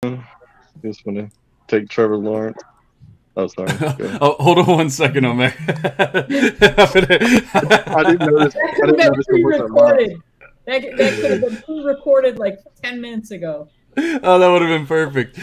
Just want to take Trevor Lawrence. Oh, sorry. Go. Oh, hold on 1 second, Omega. I didn't notice. That I could have didn't been notice it wasn't live. pre-recorded. That could have been pre-recorded like 10 minutes ago. Oh, that would have been perfect.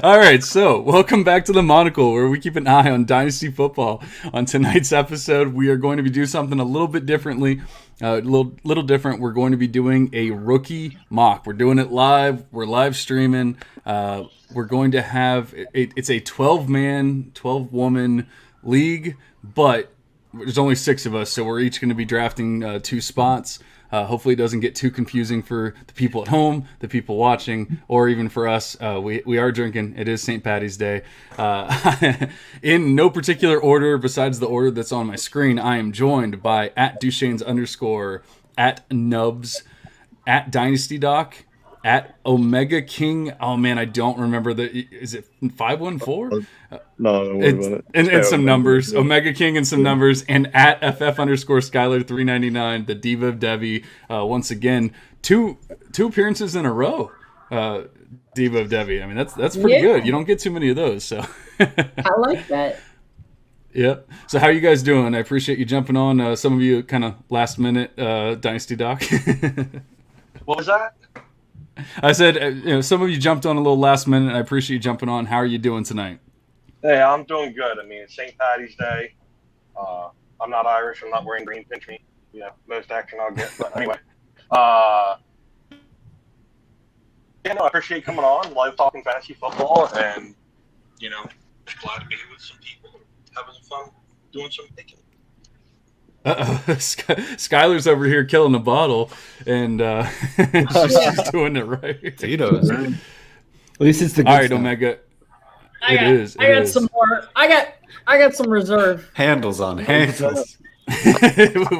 All right, so welcome back to the Monocle, where we keep an eye on Dynasty football. On tonight's episode, we are going to be doing something a little bit differently, a little different. We're going to be doing a rookie mock. We're doing it live. We're live streaming. We're going to have it's a 12-man, 12-woman league, but there's only 6 of us, so we're each going to be drafting 2 spots. Hopefully it doesn't get too confusing for the people at home, the people watching, or even for us. We are drinking. It is St. Patty's Day. In no particular order besides the order that's on my screen, I am joined by @Duchesne's _, @Nubs, @Dynasty Doc, @Omega King. Oh man, I don't remember is it 514? No, don't worry about it. And some numbers. Omega King and some numbers. And @FF_Skyler399, the Diva of Debbie. Once again, two appearances in a row. Diva of Debbie. I mean, that's pretty good. You don't get too many of those. So I like that. Yep. So how are you guys doing? I appreciate you jumping on. Some of you kind of last minute Dynasty Doc. What was that? I said, some of you jumped on a little last minute. I appreciate you jumping on. How are you doing tonight? Hey, I'm doing good. I mean, it's St. Patty's Day. I'm not Irish. I'm not wearing green. Pinch me. Most action I'll get. But anyway, I appreciate you coming on, live talking fantasy football, and just glad to be with some people, having some fun, doing some thinking. Skylar's over here killing a bottle, and she's doing it right. Tito's. At least it's the good All right, stuff. Omega. I got some more. I got some reserve. Handles on handles.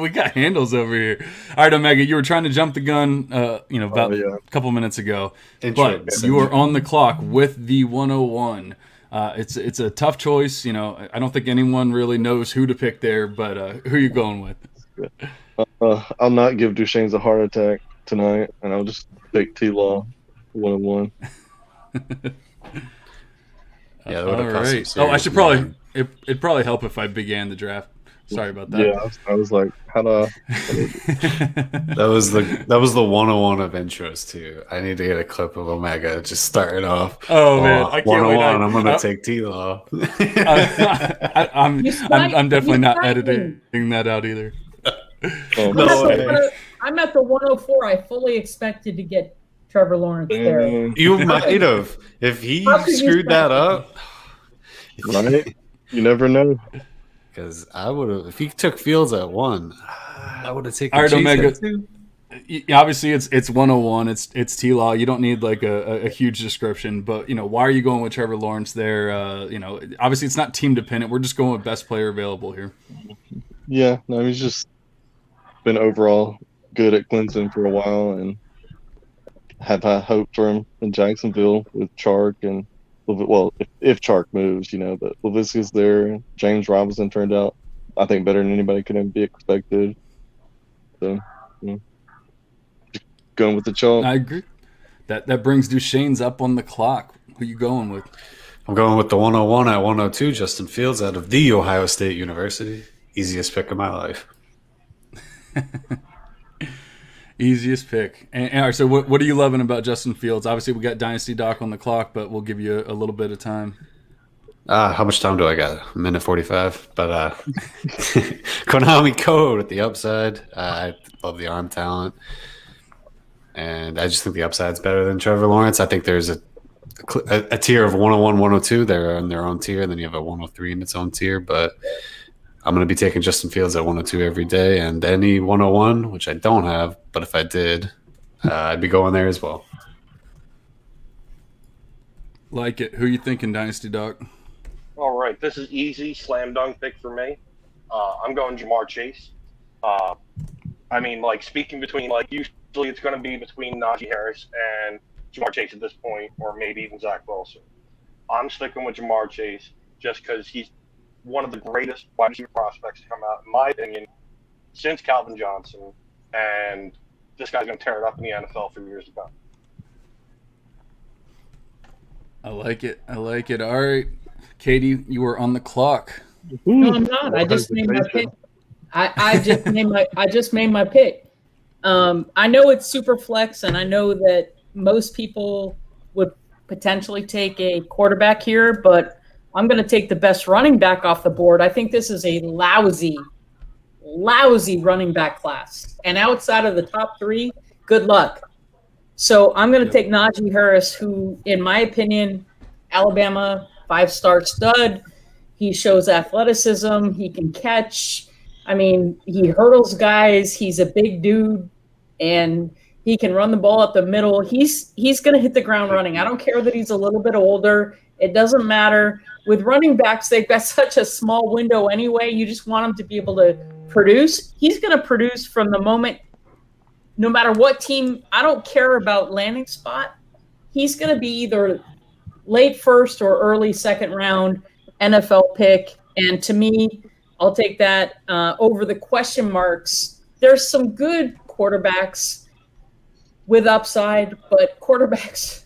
We got handles over here. All right, Omega, you were trying to jump the gun, about a couple minutes ago, but you are on the clock with the 101. It's a tough choice. I don't think anyone really knows who to pick there, but who are you going with? I'll not give Duchesne's a heart attack tonight, and I'll just pick T-Law 101. Yeah, that would have All cost right. some I should serious it'd probably help if I began the draft. Sorry about that. Yeah, I was like, how do I? That was the 101 of intros too. I need to get a clip of Omega just starting off. Oh man, I can't 101. wait. I'm gonna take T-Law. I'm definitely not me. editing that out either. Oh, No way. I'm at the 104. I fully expected to get Trevor Lawrence there. You might have if he How could you screwed that up. right? You never know. Because I would have, if he took Fields at 1, I would have taken. All right, Chase Omega. at 2. Obviously, it's 101. It's T-Law. You don't need like a huge description, but why are you going with Trevor Lawrence there? Obviously it's not team dependent. We're just going with best player available here. Yeah, no, he's just been overall good at Clemson for a while, and have high hope for him in Jacksonville with Chark and. Well, if Chark moves, but Lavisca's there. James Robinson turned out, I think, better than anybody could have be expected. So, just going with the chalk. I agree. That brings Duchesne's up on the clock. Who you going with? I'm going with the 101 at 102, Justin Fields out of The Ohio State University. Easiest pick of my life. Easiest pick. And all right, so what are you loving about Justin Fields? Obviously, we got Dynasty Doc on the clock, but we'll give you a little bit of time. How much time do I got? A minute 45. But Konami Code at the upside. I love the arm talent. And I just think the upside's better than Trevor Lawrence. I think there's a tier of 101, 102. They're in their own tier. And then you have a 103 in its own tier. But I'm going to be taking Justin Fields at 102 every day. And any 101, which I don't have, but if I did, I'd be going there as well. Like it. Who you thinking, Dynasty Doc? All right, this is easy, slam dunk pick for me. I'm going Jamar Chase. Speaking between, usually it's going to be between Najee Harris and Jamar Chase at this point, or maybe even Zach Wilson. I'm sticking with Jamar Chase just because he's one of the greatest wide receiver prospects to come out, in my opinion, since Calvin Johnson. And this guy's going to tear it up in the NFL for years to come. I like it. I like it. All right, Katie, you are on the clock. No, I'm not. I just made my pick. I just made my pick. I know it's super flex, and I know that most people would potentially take a quarterback here, but I'm going to take the best running back off the board. I think this is a lousy running back class, and outside of the top three, good luck. So I'm going to take Najee Harris, who, in my opinion, Alabama 5-star stud. He shows athleticism. He can catch. I mean, he hurdles guys. He's a big dude, and he can run the ball up the middle. He's going to hit the ground running. I don't care that he's a little bit older. It doesn't matter. With running backs, they've got such a small window anyway. You just want him to be able to produce. He's going to produce from the moment, no matter what team. I don't care about landing spot. He's going to be either late first or early second round NFL pick. And to me, I'll take that over the question marks. There's some good quarterbacks with upside, but quarterbacks,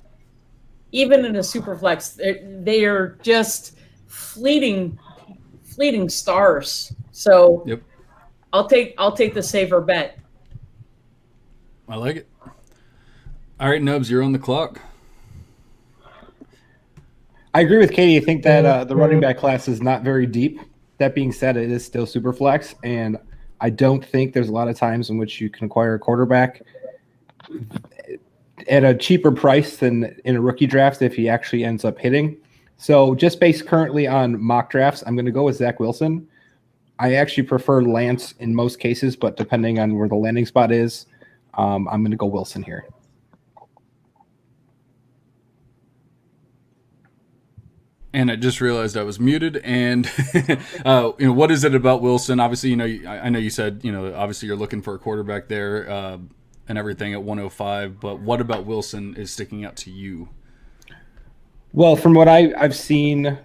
even in a super flex, they are just fleeting stars. So I'll take the safer bet. I like it. All right, Nubs, you're on the clock. I agree with Katie. I think that the running back class is not very deep. That being said, it is still super flex, and I don't think there's a lot of times in which you can acquire a quarterback at a cheaper price than in a rookie draft if he actually ends up hitting. So just based currently on mock drafts, I'm going to go with Zach Wilson. I actually prefer Lance in most cases, but depending on where the landing spot is, I'm going to go Wilson here. And I just realized I was muted. And what is it about Wilson? Obviously, I know you said, obviously you're looking for a quarterback there and everything at 105. But what about Wilson is sticking out to you? Well, from what I've seen,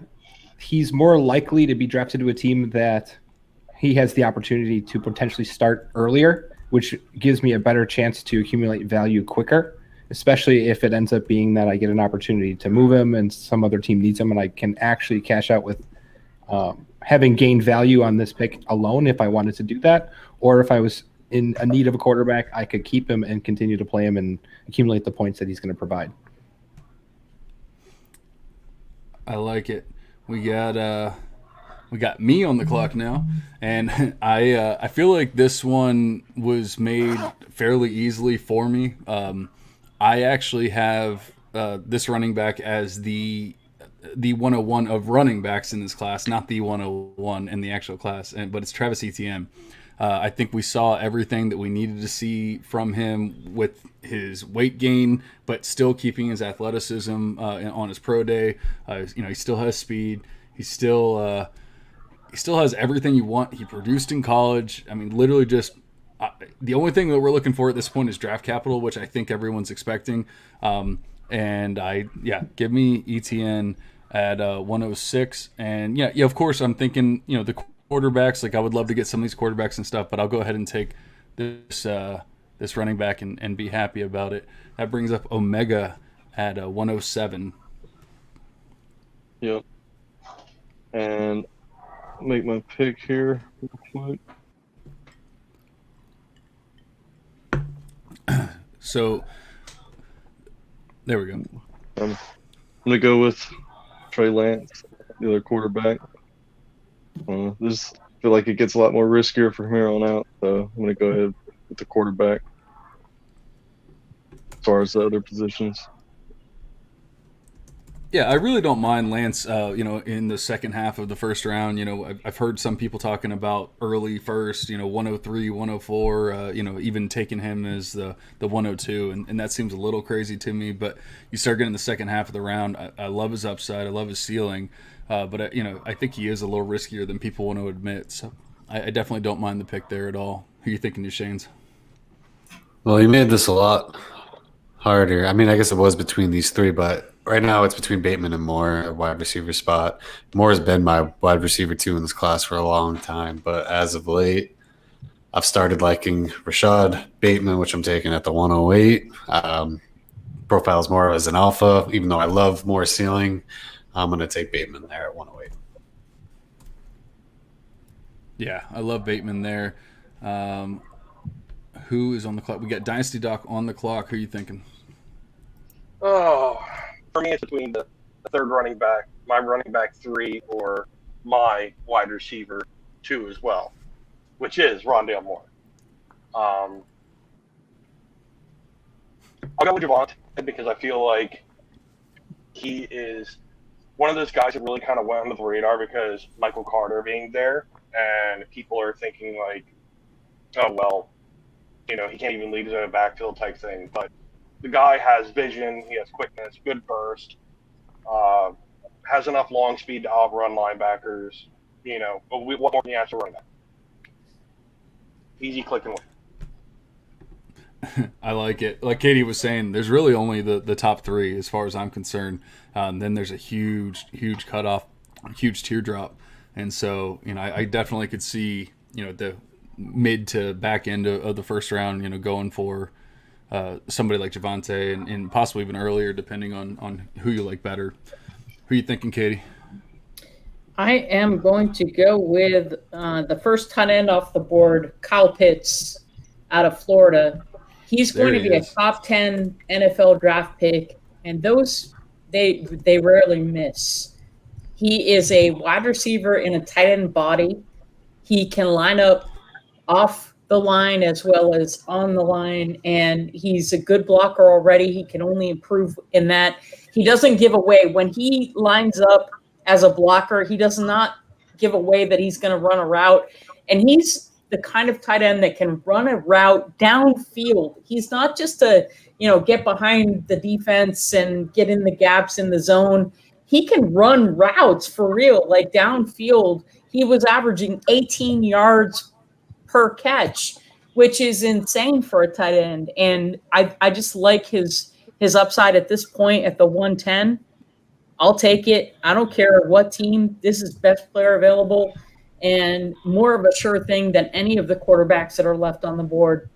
he's more likely to be drafted to a team that he has the opportunity to potentially start earlier, which gives me a better chance to accumulate value quicker, especially if it ends up being that I get an opportunity to move him and some other team needs him and I can actually cash out with having gained value on this pick alone if I wanted to do that. Or if I was in a need of a quarterback, I could keep him and continue to play him and accumulate the points that he's going to provide. I like it. We got me on the clock now, and I feel like this one was made fairly easily for me. I actually have this running back as the 101 of running backs in this class, not the 101 in the actual class, but it's Travis Etienne. I think we saw everything that we needed to see from him with his weight gain, but still keeping his athleticism on his pro day. He still has speed. He still has everything you want. He produced in college. I mean, literally just the only thing that we're looking for at this point is draft capital, which I think everyone's expecting. Give me ETN at 106. And of course, I'm thinking, the quarterbacks. Like, I would love to get some of these quarterbacks and stuff, but I'll go ahead and take this running back and be happy about it. That brings up Omega at 107. Yep. And make my pick here real quick. So there we go. I'm gonna go with Trey Lance, the other quarterback. Just feel like it gets a lot more riskier from here on out, so I'm gonna go ahead with the quarterback as far as the other positions. Yeah, I really don't mind Lance, in the second half of the first round. I've heard some people talking about early first, 103, 104, even taking him as the 102, and that seems a little crazy to me. But you start getting the second half of the round, I love his upside, I love his ceiling, but I think he is a little riskier than people want to admit. So I definitely don't mind the pick there at all. Who are you thinking, Shane's? Well, you made this a lot harder. I mean, I guess it was between these three, but right now it's between Bateman and Moore at wide receiver spot. Moore has been my wide receiver 2 in this class for a long time, but as of late, I've started liking Rashad Bateman, which I'm taking at the 108. profiles more as an alpha, even though I love more ceiling. I'm going to take Bateman there at 108. Yeah, I love Bateman there. Who is on the clock? We got Dynasty Doc on the clock. Who are you thinking? Oh, for me, it's between the third running back, my running back 3, or my wide receiver 2 as well, which is Rondale Moore. I'll go with Javonte because I feel like he is one of those guys that really kind of went under the radar because Michael Carter being there, and people are thinking like, oh, well, he can't even lead in a backfield type thing. But the guy has vision, he has quickness, good burst, has enough long speed to outrun linebackers. But what more can you ask for running back? Easy click and win. I like it. Like Katie was saying, there's really only the top 3 as far as I'm concerned. Then there's a huge cutoff, huge teardrop. And so, I definitely could see, the mid to back end of the first round, going for somebody like Javonte and possibly even earlier, depending on who you like better. Who are you thinking, Katie? I am going to go with the first tight end off the board, Kyle Pitts out of Florida. He's going to be a top 10 NFL draft pick, and those they rarely miss. He is a wide receiver in a tight end body. He can line up off the line as well as on the line, and he's a good blocker already. He can only improve in that. He doesn't give away. When he lines up as a blocker, he does not give away that he's going to run a route, and he's the kind of tight end that can run a route downfield. He's not just a, get behind the defense and get in the gaps in the zone. He can run routes for real, like downfield. He was averaging 18 yards per catch, which is insane for a tight end. And I just like his upside at this point at the 110. I'll take it. I don't care what team. This is best player available and more of a sure thing than any of the quarterbacks that are left on the board.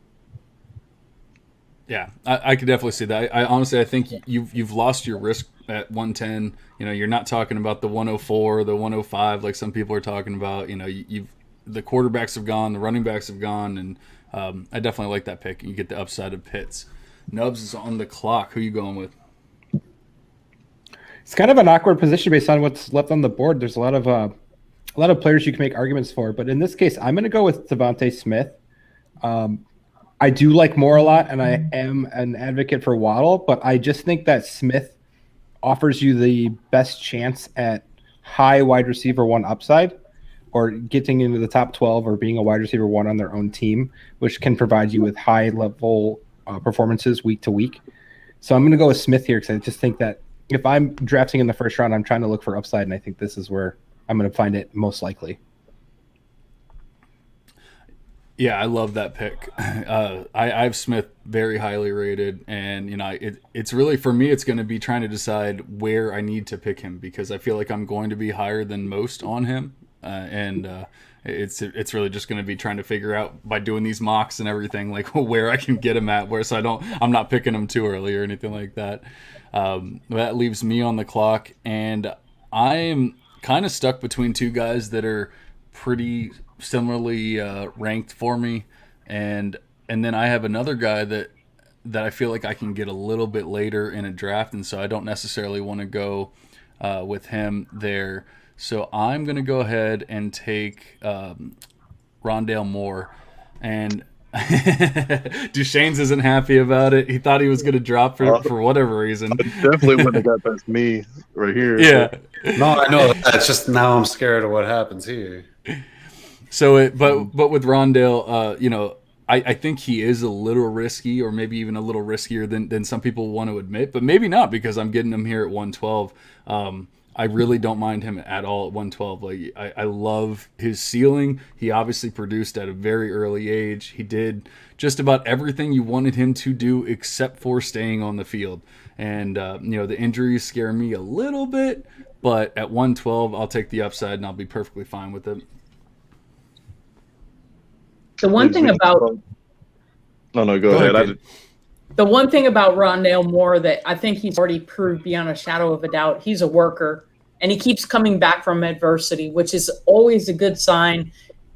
Yeah, I could definitely see that. I honestly, I think you've lost your risk at 110. You're not talking about the 104, the 105 like some people are talking about. The quarterbacks have gone, the running backs have gone, and I definitely like that pick. You get the upside of Pitts. Nubs is on the clock. Who are you going with? It's kind of an awkward position based on what's left on the board. There's a lot of players you can make arguments for, but in this case, I'm going to go with Devontae Smith. I do like Moore a lot, and I am an advocate for Waddle, but I just think that Smith offers you the best chance at high wide receiver 1 upside, or getting into the top 12 or being a wide receiver 1 on their own team, which can provide you with high level performances week to week. So I'm going to go with Smith here because I just think that if I'm drafting in the first round, I'm trying to look for upside, and I think this is where I'm going to find it most likely. Yeah, I love that pick. I have Smith very highly rated, and it's really, for me, it's going to be trying to decide where I need to pick him because I feel like I'm going to be higher than most on him, and it's really just going to be trying to figure out by doing these mocks and everything like where I can get him at, where I'm not picking him too early or anything like that. That leaves me on the clock, and I'm kind of stuck between 2 guys that are pretty similarly ranked for me, and then I have another guy that I feel like I can get a little bit later in a draft, and so I don't necessarily want to go with him there. So I'm going to go ahead and take Rondale Moore, and Duchesne's isn't happy about it. He thought he was going to drop for whatever reason. I definitely wouldn't have got past me right here. Yeah. No, I know. It's just now I'm scared of what happens here. So, but with Rondale, I think he is a little risky, or maybe even a little riskier than some people want to admit, but maybe not because I'm getting him here at 112. I really don't mind him at all at 112. Like I love his ceiling. He obviously produced at a very early age. He did just about everything you wanted him to do except for staying on the field. And the injuries scare me a little bit, but at 112, I'll take the upside and I'll be perfectly fine with it. The one thing about no, go ahead. The one thing about Rondale Moore that I think he's already proved beyond a shadow of a doubt, he's a worker, and he keeps coming back from adversity, which is always a good sign.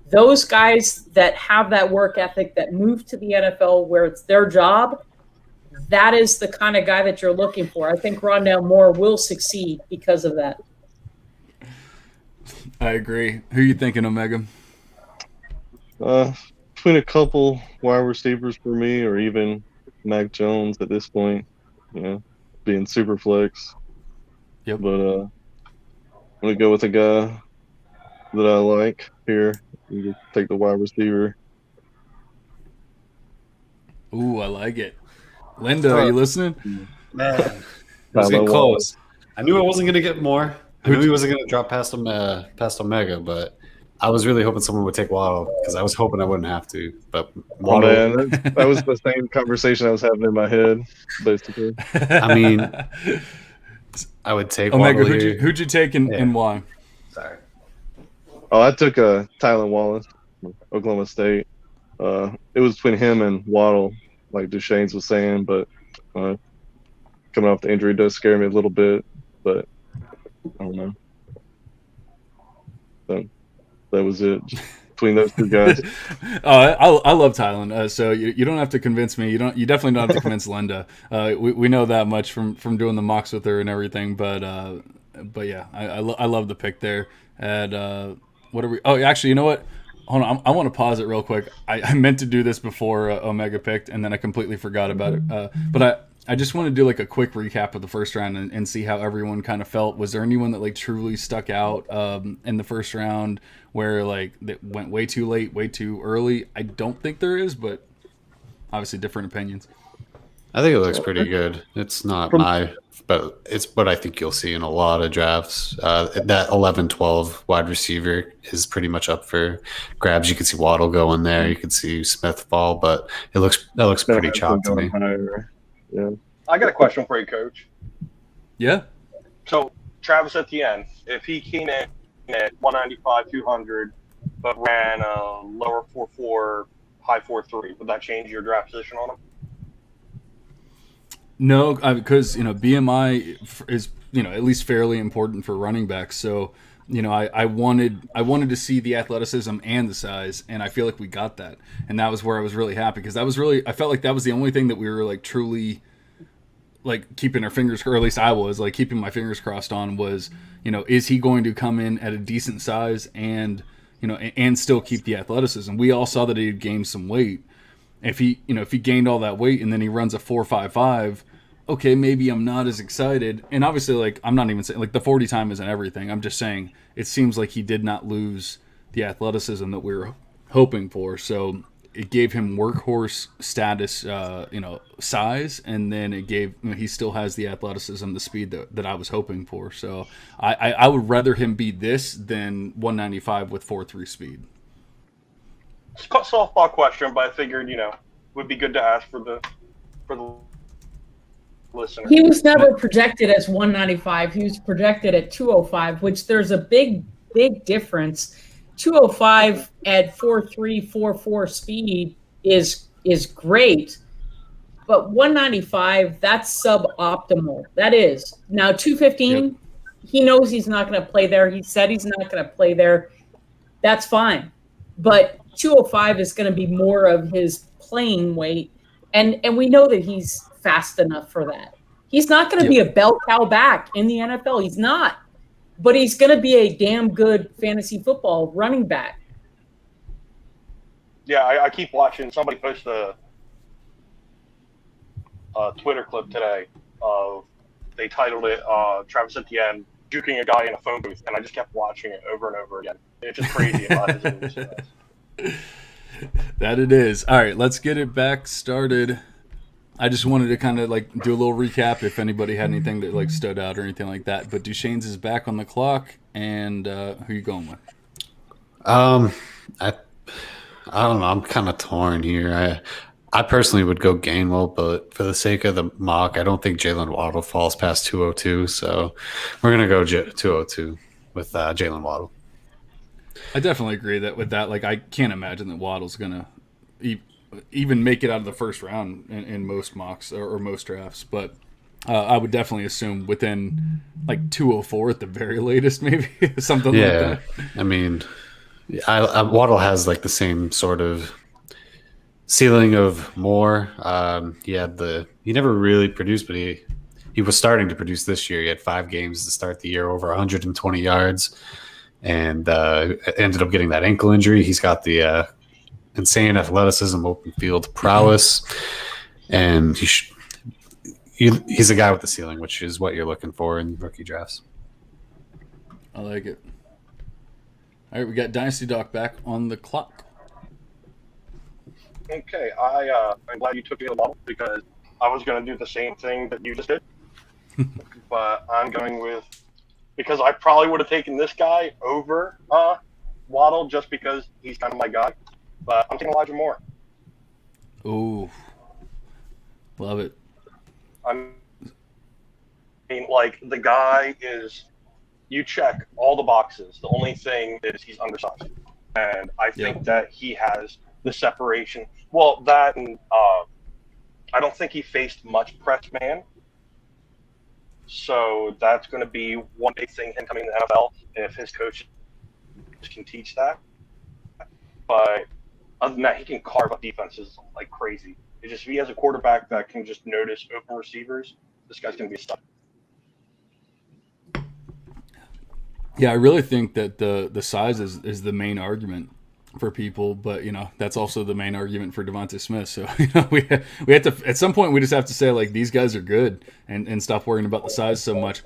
Those guys that have that work ethic that move to the NFL where it's their job, that is the kind of guy that you're looking for. I think Rondale Moore will succeed because of that. I agree. Who are you thinking, Omega? Between a couple wide receivers for me, or even Mac Jones at this point, being super flex. Yep. But I'm gonna go with a guy that I like here. You just take the wide receiver. Ooh, I like it. Linda, are you listening? Man, it was getting close. I knew I wasn't going to get more. I knew he wasn't going to drop past Omega, but I was really hoping someone would take Waddle because I was hoping I wouldn't have to. But Waddle, man, that was the same conversation I was having in my head, basically. I mean, I would take Omega. Waddle Who'd you take and why? Sorry. Oh, I took Tylan Wallace, Oklahoma State. It was between him and Waddle, like Duchesne's was saying, but coming off the injury does scare me a little bit, but I don't know. So that was it. Just between those two guys. I love Tylan. So you don't have to convince me. You definitely don't have to convince Linda. We know that much from doing the mocks with her and everything. But yeah, I love the pick there. And what are we? Oh, actually, you know what? Hold on, I want to pause it real quick. I meant to do this before Omega picked, and then I completely forgot about it. But I just want to do like a quick recap of the first round and see how everyone kind of felt. Was there anyone that like truly stuck out in the first round where like that went way too late, way too early? I don't think there is, but obviously different opinions. I think it looks pretty good. It's not but it's what I think you'll see in a lot of drafts. That 11-12 wide receiver is pretty much up for grabs. You can see Waddle go in there. You can see Smith fall, but that looks pretty chopped to me. Yeah. I got a question for you, Coach. Yeah. So Travis Etienne, if he came in at 195, 200, but ran a lower 4.4, high 4.3, would that change your draft position on him? No, because BMI is at least fairly important for running backs. So I wanted to see the athleticism and the size, and I feel like we got that, and that was where I was really happy because I felt like that was the only thing that we were like truly like keeping our fingers, or at least I was like keeping my fingers crossed on was is he going to come in at a decent size and and still keep the athleticism. We all saw that he had gained some weight. If he gained all that weight and then he runs a 4.55, okay, maybe I'm not as excited. And obviously, like, I'm not even saying like the 40 time isn't everything. I'm just saying it seems like he did not lose the athleticism that we were hoping for. So it gave him workhorse status, size, and then it gave he still has the athleticism, the speed that I was hoping for. So I would rather him be this than 195 with 4.3 speed. It's a softball question, but I figured, would be good to ask for the listener. He was never projected as 195. He was projected at 205, which there's a big difference. 205 at 4.3, 4.4 speed is great, but 195, that's suboptimal. That is. Now 215, yep. He knows he's not going to play there. He said he's not going to play there. That's fine. But 205 is going to be more of his playing weight, and we know that he's fast enough for that. He's not going to be a bell cow back in the NFL. He's not. But he's going to be a damn good fantasy football running back. Yeah, I keep watching. Somebody posted a Twitter clip today of, they titled it Travis Etienne juking a guy in a phone booth, and I just kept watching it over and over again. It's just crazy about his moves. That it is. All right, let's get it back started. I just wanted to kind of like do a little recap if anybody had anything that like stood out or anything like that. But Duchesne's is back on the clock, and who are you going with? I don't know. I'm kind of torn here. I personally would go Gainwell, but for the sake of the mock, I don't think Jalen Waddle falls past 202. So we're gonna go 202 with Jalen Waddle. I definitely agree with that. Like, I can't imagine that Waddle's gonna. even make it out of the first round in most mocks or most drafts. But I would definitely assume within like 204 at the very latest, maybe something like that. I mean, Waddle has like the same sort of ceiling of more. He never really produced, but he was starting to produce this year. He had 5 games to start the year, over 120 yards, and ended up getting that ankle injury. He's got the insane athleticism, open field prowess, and he's a guy with the ceiling, which is what you're looking for in rookie drafts. I like it. All right, we got Dynasty Doc back on the clock. Okay, I'm glad you took me to the model because I was going to do the same thing that you just did. But I'm going with, because I probably would have taken this guy over Waddle just because he's kind of my guy. But I'm taking Elijah Moore. Ooh, love it. I mean, like, the guy is, you check all the boxes. The only thing is he's undersized. And I think that he has the separation. Well, that and I don't think he faced much press man. So that's going to be one big thing, him coming to the NFL, if his coach can teach that. But other than that, he can carve up defenses like crazy. It's just, if he has a quarterback that can just notice open receivers, this guy's going to be a stud. Yeah, I really think that the size is the main argument for people, but that's also the main argument for Devontae Smith. So we have to, at some point, we just have to say like these guys are good and stop worrying about the size so much.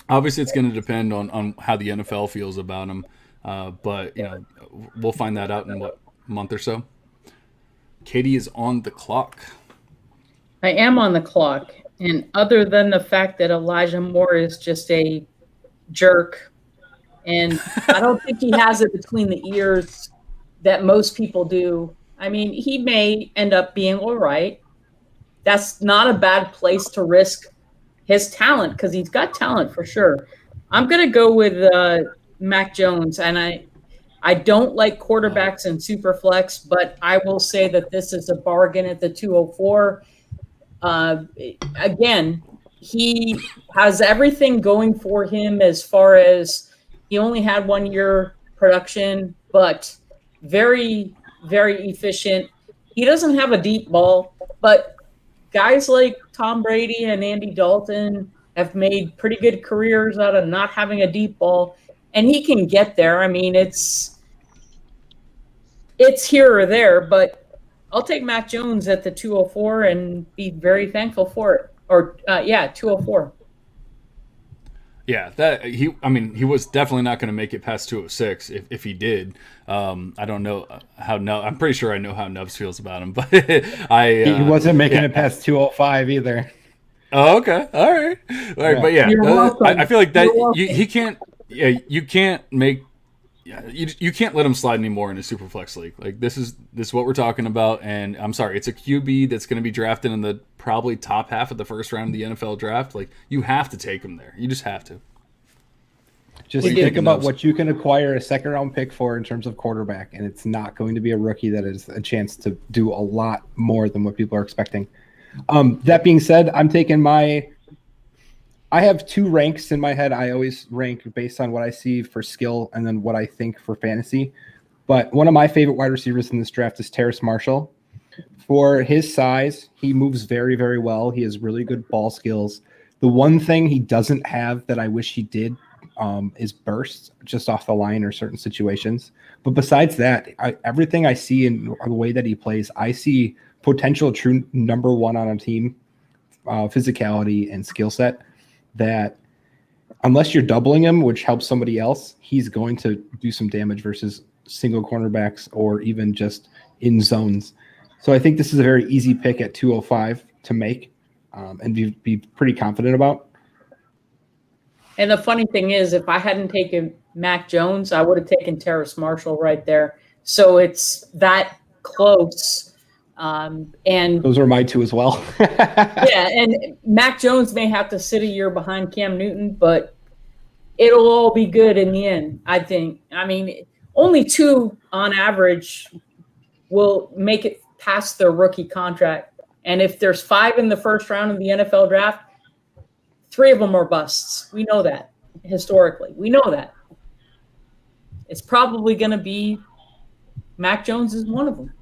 Obviously, it's going to depend on how the NFL feels about him, but we'll find that out in what, month or so. Katie is on the clock. I am on the clock, and other than the fact that Elijah Moore is just a jerk, and I don't think he has it between the ears that most people do. I mean, he may end up being all right. That's not a bad place to risk his talent because he's got talent for sure. I'm going to go with Mac Jones, and I don't like quarterbacks in Superflex, but I will say that this is a bargain at the 204. Again, he has everything going for him as far as he only had 1 year production, but very, very efficient. He doesn't have a deep ball, but guys like Tom Brady and Andy Dalton have made pretty good careers out of not having a deep ball, and he can get there. I mean, it's here or there, but I'll take Mac Jones at the 204 and be very thankful for it. Or 204. Yeah, he was definitely not going to make it past 206 if he did. I don't know how I'm pretty sure I know how Nubs feels about him, but he wasn't making it past 205 either. Oh, okay, all right, but yeah, I feel like that he can't. Yeah, you can't make. Yeah, you can't let him slide anymore in a super flex league. Like this is what we're talking about, and I'm sorry, it's a QB that's going to be drafted in the probably top half of the first round of the NFL draft. Like you have to take him there. You just have to. Just think about what you can acquire a second round pick for in terms of quarterback, and it's not going to be a rookie that has a chance to do a lot more than what people are expecting. That being said, I'm taking I have 2 ranks in my head. I always rank based on what I see for skill and then what I think for fantasy. But one of my favorite wide receivers in this draft is Terrace Marshall. For his size, he moves very, very well. He has really good ball skills. The one thing he doesn't have that I wish he did is bursts just off the line or certain situations. But besides that, everything I see in the way that he plays, I see potential true number 1 on a team, physicality and skill set. That unless you're doubling him, which helps somebody else, he's going to do some damage versus single cornerbacks or even just in zones. So I think this is a very easy pick at 205 to make and be pretty confident about. And the funny thing is, if I hadn't taken Mac Jones, I would have taken Terrace Marshall right there. So it's that close. And those are my 2 as well. Yeah, and Mac Jones may have to sit a year behind Cam Newton, but it'll all be good in the end, I think. I mean, only 2 on average will make it past their rookie contract. And if there's 5 in the first round of the NFL draft, 3 of them are busts. We know that historically. We know that. It's probably going to be Mac Jones is one of them.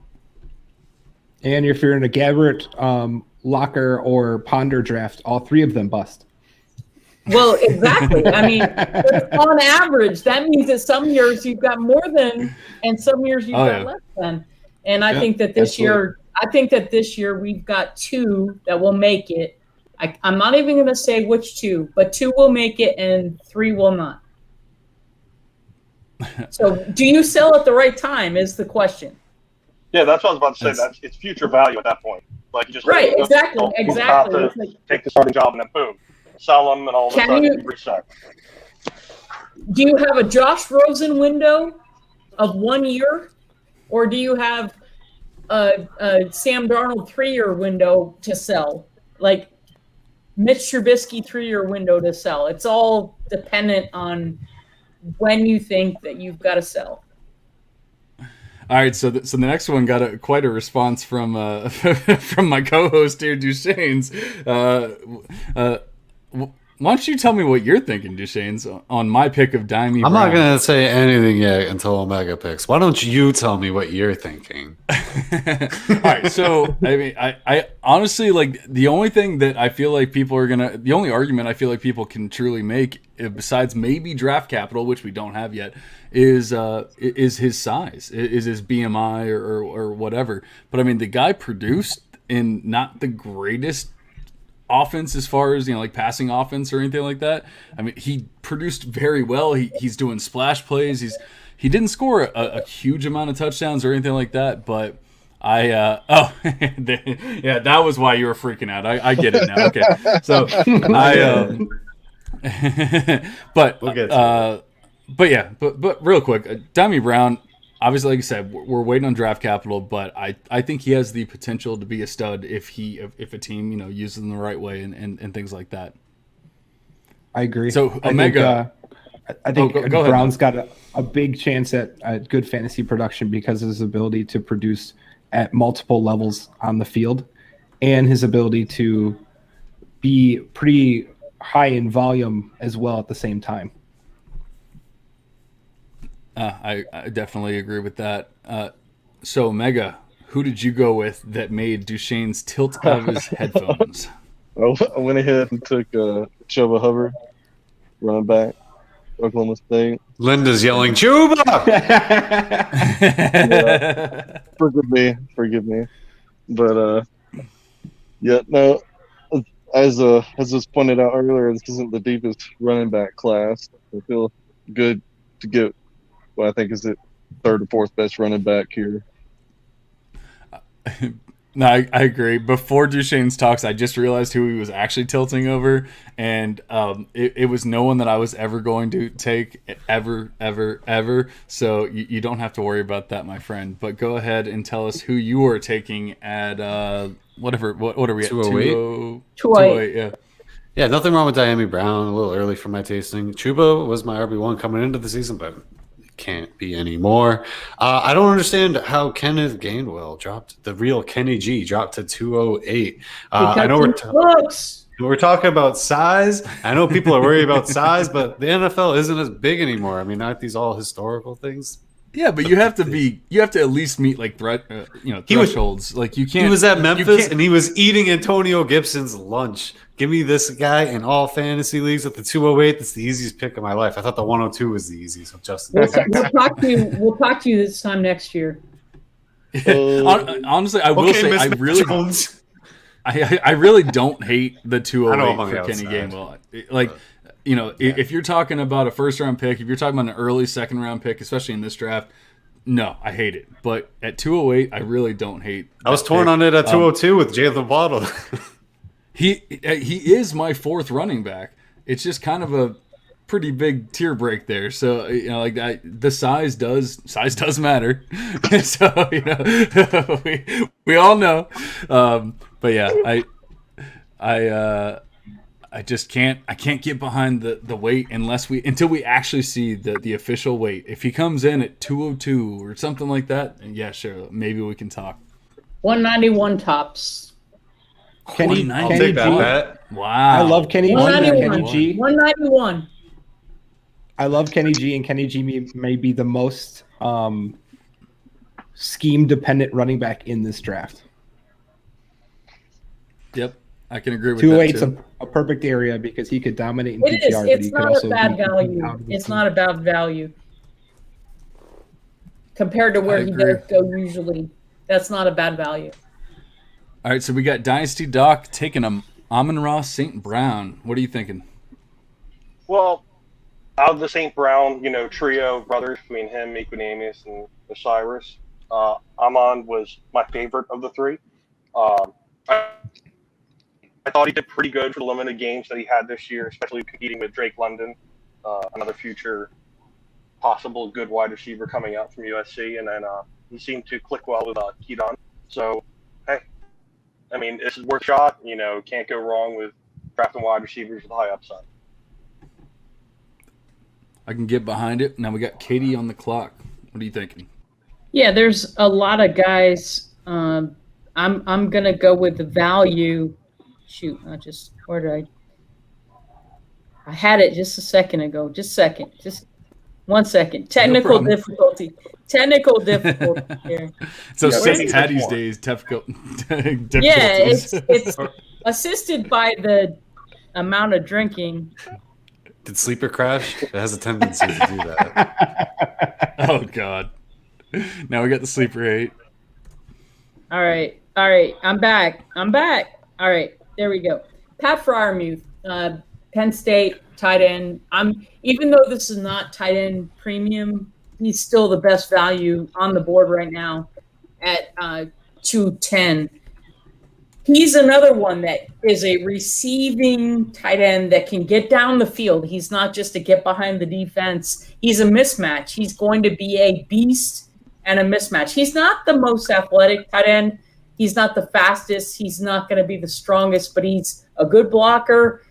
And if you're in a Gabbert, Locker, or Ponder draft, all 3 of them bust. Well, exactly. I mean, on average, that means that some years you've got more than, and some years you've got less than. And I think that this year we've got 2 that will make it. I'm not even going to say which 2, but 2 will make it and 3 will not. So, do you sell at the right time? Is the question. Yeah, that's what I was about to say. That's it's future value at that point. Like you just right, exactly. Take the starting job and then boom, sell them and all of a sudden you reset. Do you have a Josh Rosen window of 1 year, or do you have a Sam Darnold 3-year window to sell? Like Mitch Trubisky 3-year window to sell. It's all dependent on when you think that you've got to sell. All right, so the next one got quite a response from from my co-host here, Duchesne's. Why don't you tell me what you're thinking, Duchesne's, on my pick of Dimey I'm Brown? not going to say anything yet until Omega picks. Why don't you tell me what you're thinking? All right, so I mean, I honestly, like, the only thing that I feel like people are the only argument I feel like people can truly make, besides maybe draft capital, which we don't have yet, is his size, is his BMI or whatever. But I mean, the guy produced in not the greatest offense as far as, like passing offense or anything like that. I mean, he produced very well. He's doing splash plays. He didn't score a huge amount of touchdowns or anything like that, but yeah, that was why you were freaking out. I get it now. Okay, so but real quick, Dimey Brown, obviously, like I said, we're waiting on draft capital, but I think he has the potential to be a stud if a team uses him the right way and things like that. I agree. So Omega, I think go Brown's ahead. got a big chance at good fantasy production because of his ability to produce at multiple levels on the field, and his ability to be pretty high in volume as well at the same time. I definitely agree with that. So, Omega, who did you go with that made Duchesne's tilt out of his headphones? I went ahead and took Chuba Hubbard, running back, Oklahoma State. Linda's yelling, Chuba! Yeah, forgive me. But, yeah, no, as was pointed out earlier, this isn't the deepest running back class. I feel good to get what I think is the 3rd or 4th best running back here. No, I agree. Before Duchesne's talks, I just realized who he was actually tilting over, and it was no one that I was ever going to take, ever. So you don't have to worry about that, my friend. But go ahead and tell us who you are taking at whatever. What are we at? 208? 208, yeah. Yeah, nothing wrong with Dimey Brown. A little early for my tasting. Chuba was my RB1 coming into the season, but can't be anymore. I don't understand how Kenneth Gainwell dropped. The real Kenny G dropped to 208. I know we're talking about size. I know people are worried about size, but the NFL isn't as big anymore. I mean, aren't these all historical things? Yeah, but you have to at least meet like thresholds. Like you can't. He was at Memphis and he was eating Antonio Gibson's lunch. Give me this guy in all fantasy leagues at the 208. That's the easiest pick of my life. I thought the 102 was the easiest. So Justin, we'll talk to you this time next year. Honestly, I will say I really don't hate the 208 for Kenny Gainwell. Like, if you're talking about a 1st-round pick, if you're talking about an early 2nd-round pick, especially in this draft, no, I hate it. But at 208, I really don't hate. I was torn on it at 202 with Jalen Waddle. He is my 4th running back. It's just kind of a pretty big tier break there. So the size does matter. So we all know. But yeah, I just can't get behind the weight until we actually see the official weight. If he comes in at 202 or something like that, yeah, sure, maybe we can talk. 191 tops. Kenny, I'll Kenny take that G. bet. Wow. I love Kenny G. And 191. Kenny G. 191. I love Kenny G, and Kenny G may be the most scheme-dependent running back in this draft. Yep, I can agree with 208's that too. a perfect area because he could dominate in It is. PPR. It's not a bad value. It's not a bad value compared to where he does go usually. That's not a bad value. All right, so we got Dynasty Doc taking a Amon-Ra St. Brown. What are you thinking? Well, out of the St. Brown, trio of brothers between him, Equanimeous, and Osiris, Amon was my favorite of the three. I thought he did pretty good for the limited games that he had this year, especially competing with Drake London, another future possible good wide receiver coming out from USC. And then he seemed to click well with Keaton. So, hey, I mean, this is worth a shot. Can't go wrong with drafting wide receivers with high upside. I can get behind it. Now we got Katie on the clock. What are you thinking? Yeah, there's a lot of guys. I'm gonna go with the value. Shoot, where did I had it just a second ago. Just 1 second. Technical difficulty here. So St. Patty's Day is difficult. Yeah, it's assisted by the amount of drinking. Did Sleeper crash? It has a tendency to do that. Oh, God. Now we got the Sleeper 8. All right. I'm back. All right. There we go. Pat Freiermuth, Penn State tight end. Even though this is not tight end premium, he's still the best value on the board right now at 210. He's another one that is a receiving tight end that can get down the field. He's not just a get behind the defense. He's a mismatch. He's going to be a beast and a mismatch. He's not the most athletic tight end. He's not the fastest. He's not going to be the strongest, but he's a good blocker,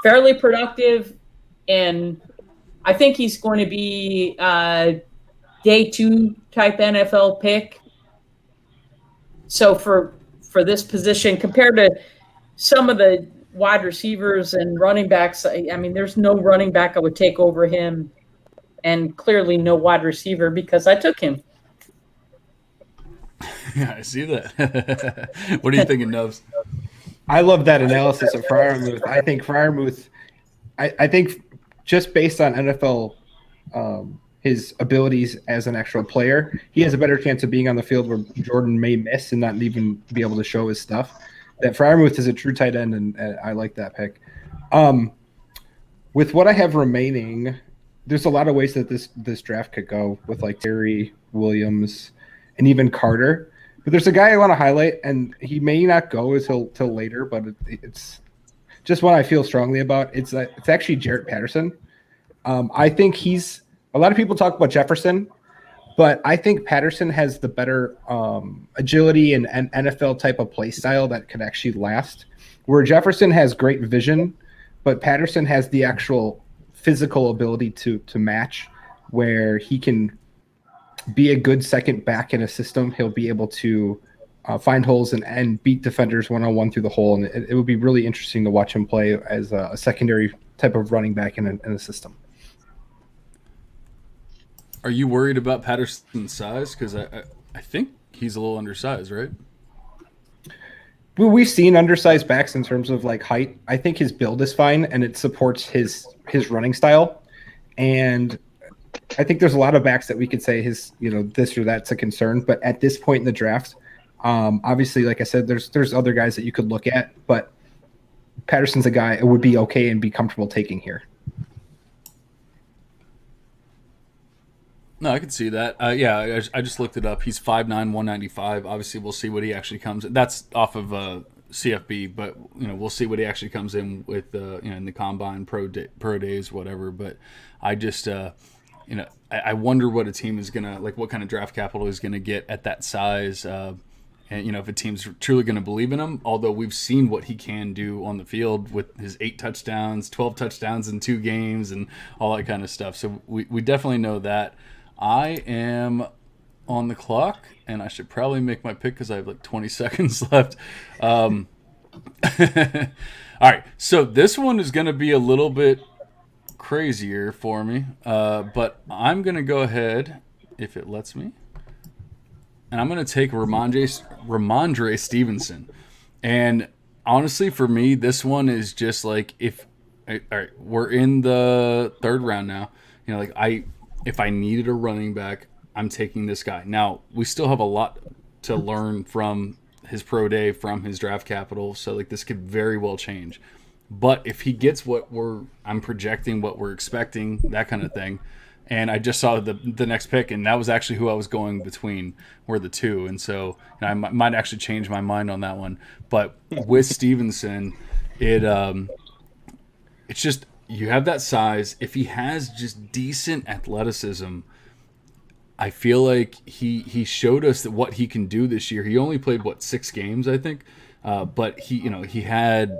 fairly productive, and I think he's going to be a day 2 type NFL pick. So for this position, compared to some of the wide receivers and running backs, I mean, there's no running back I would take over him, and clearly no wide receiver because I took him. Yeah, I see that. What are you thinking, Nubs? I love that analysis of Freiermuth. I think Freiermuth, I think just based on NFL, his abilities as an actual player, he has a better chance of being on the field where Jordan may miss and not even be able to show his stuff. That Freiermuth is a true tight end, and I like that pick. With what I have remaining, there's a lot of ways that this draft could go with like Terry, Williams, and even Carter. But there's a guy I want to highlight, and he may not go until later, but it's just one I feel strongly about. It's actually Jarrett Patterson. I think a lot of people talk about Jefferson, but I think Patterson has the better agility and NFL type of play style that could actually last. Where Jefferson has great vision, but Patterson has the actual physical ability to match, where he can be a good second back in a system. He'll be able to find holes and beat defenders one-on-one through the hole. And it would be really interesting to watch him play as a secondary type of running back in a system. Are you worried about Patterson's size? Because I think he's a little undersized, right? Well, we've seen undersized backs in terms of like height. I think his build is fine, and it supports his running style. And I think there's a lot of backs that we could say this or that's a concern. But at this point in the draft, obviously, like I said, there's other guys that you could look at. But Patterson's a guy it would be okay and be comfortable taking here. No, I can see that. Yeah, I just looked it up. He's 5'9", 195. Obviously, we'll see what he actually comes. That's off of CFB, but we'll see what he actually comes in with. In the combine, pro days, whatever. But I just I wonder what a team is gonna like. What kind of draft capital is gonna get at that size. And if a team's truly going to believe in him, although we've seen what he can do on the field with his 8 touchdowns, 12 touchdowns in 2 games, and all that kind of stuff. So we definitely know that. I am on the clock, and I should probably make my pick because I have like 20 seconds left. All right, so this one is going to be a little bit crazier for me, but I'm going to go ahead, if it lets me, and I'm going to take Ramondre Stevenson. And honestly, for me, this one is just like all right, we're in the third round now. You know, like if I needed a running back, I'm taking this guy. Now, we still have a lot to learn from his pro day, from his draft capital. So like this could very well change. But if he gets what I'm projecting, what we're expecting, that kind of thing. And I just saw the next pick, and that was actually who I was going between, were the two. And so I might actually change my mind on that one. But with Stevenson, it's just, you have that size. If he has just decent athleticism, I feel like he showed us that what he can do this year. He only played 6 games, I think, but he had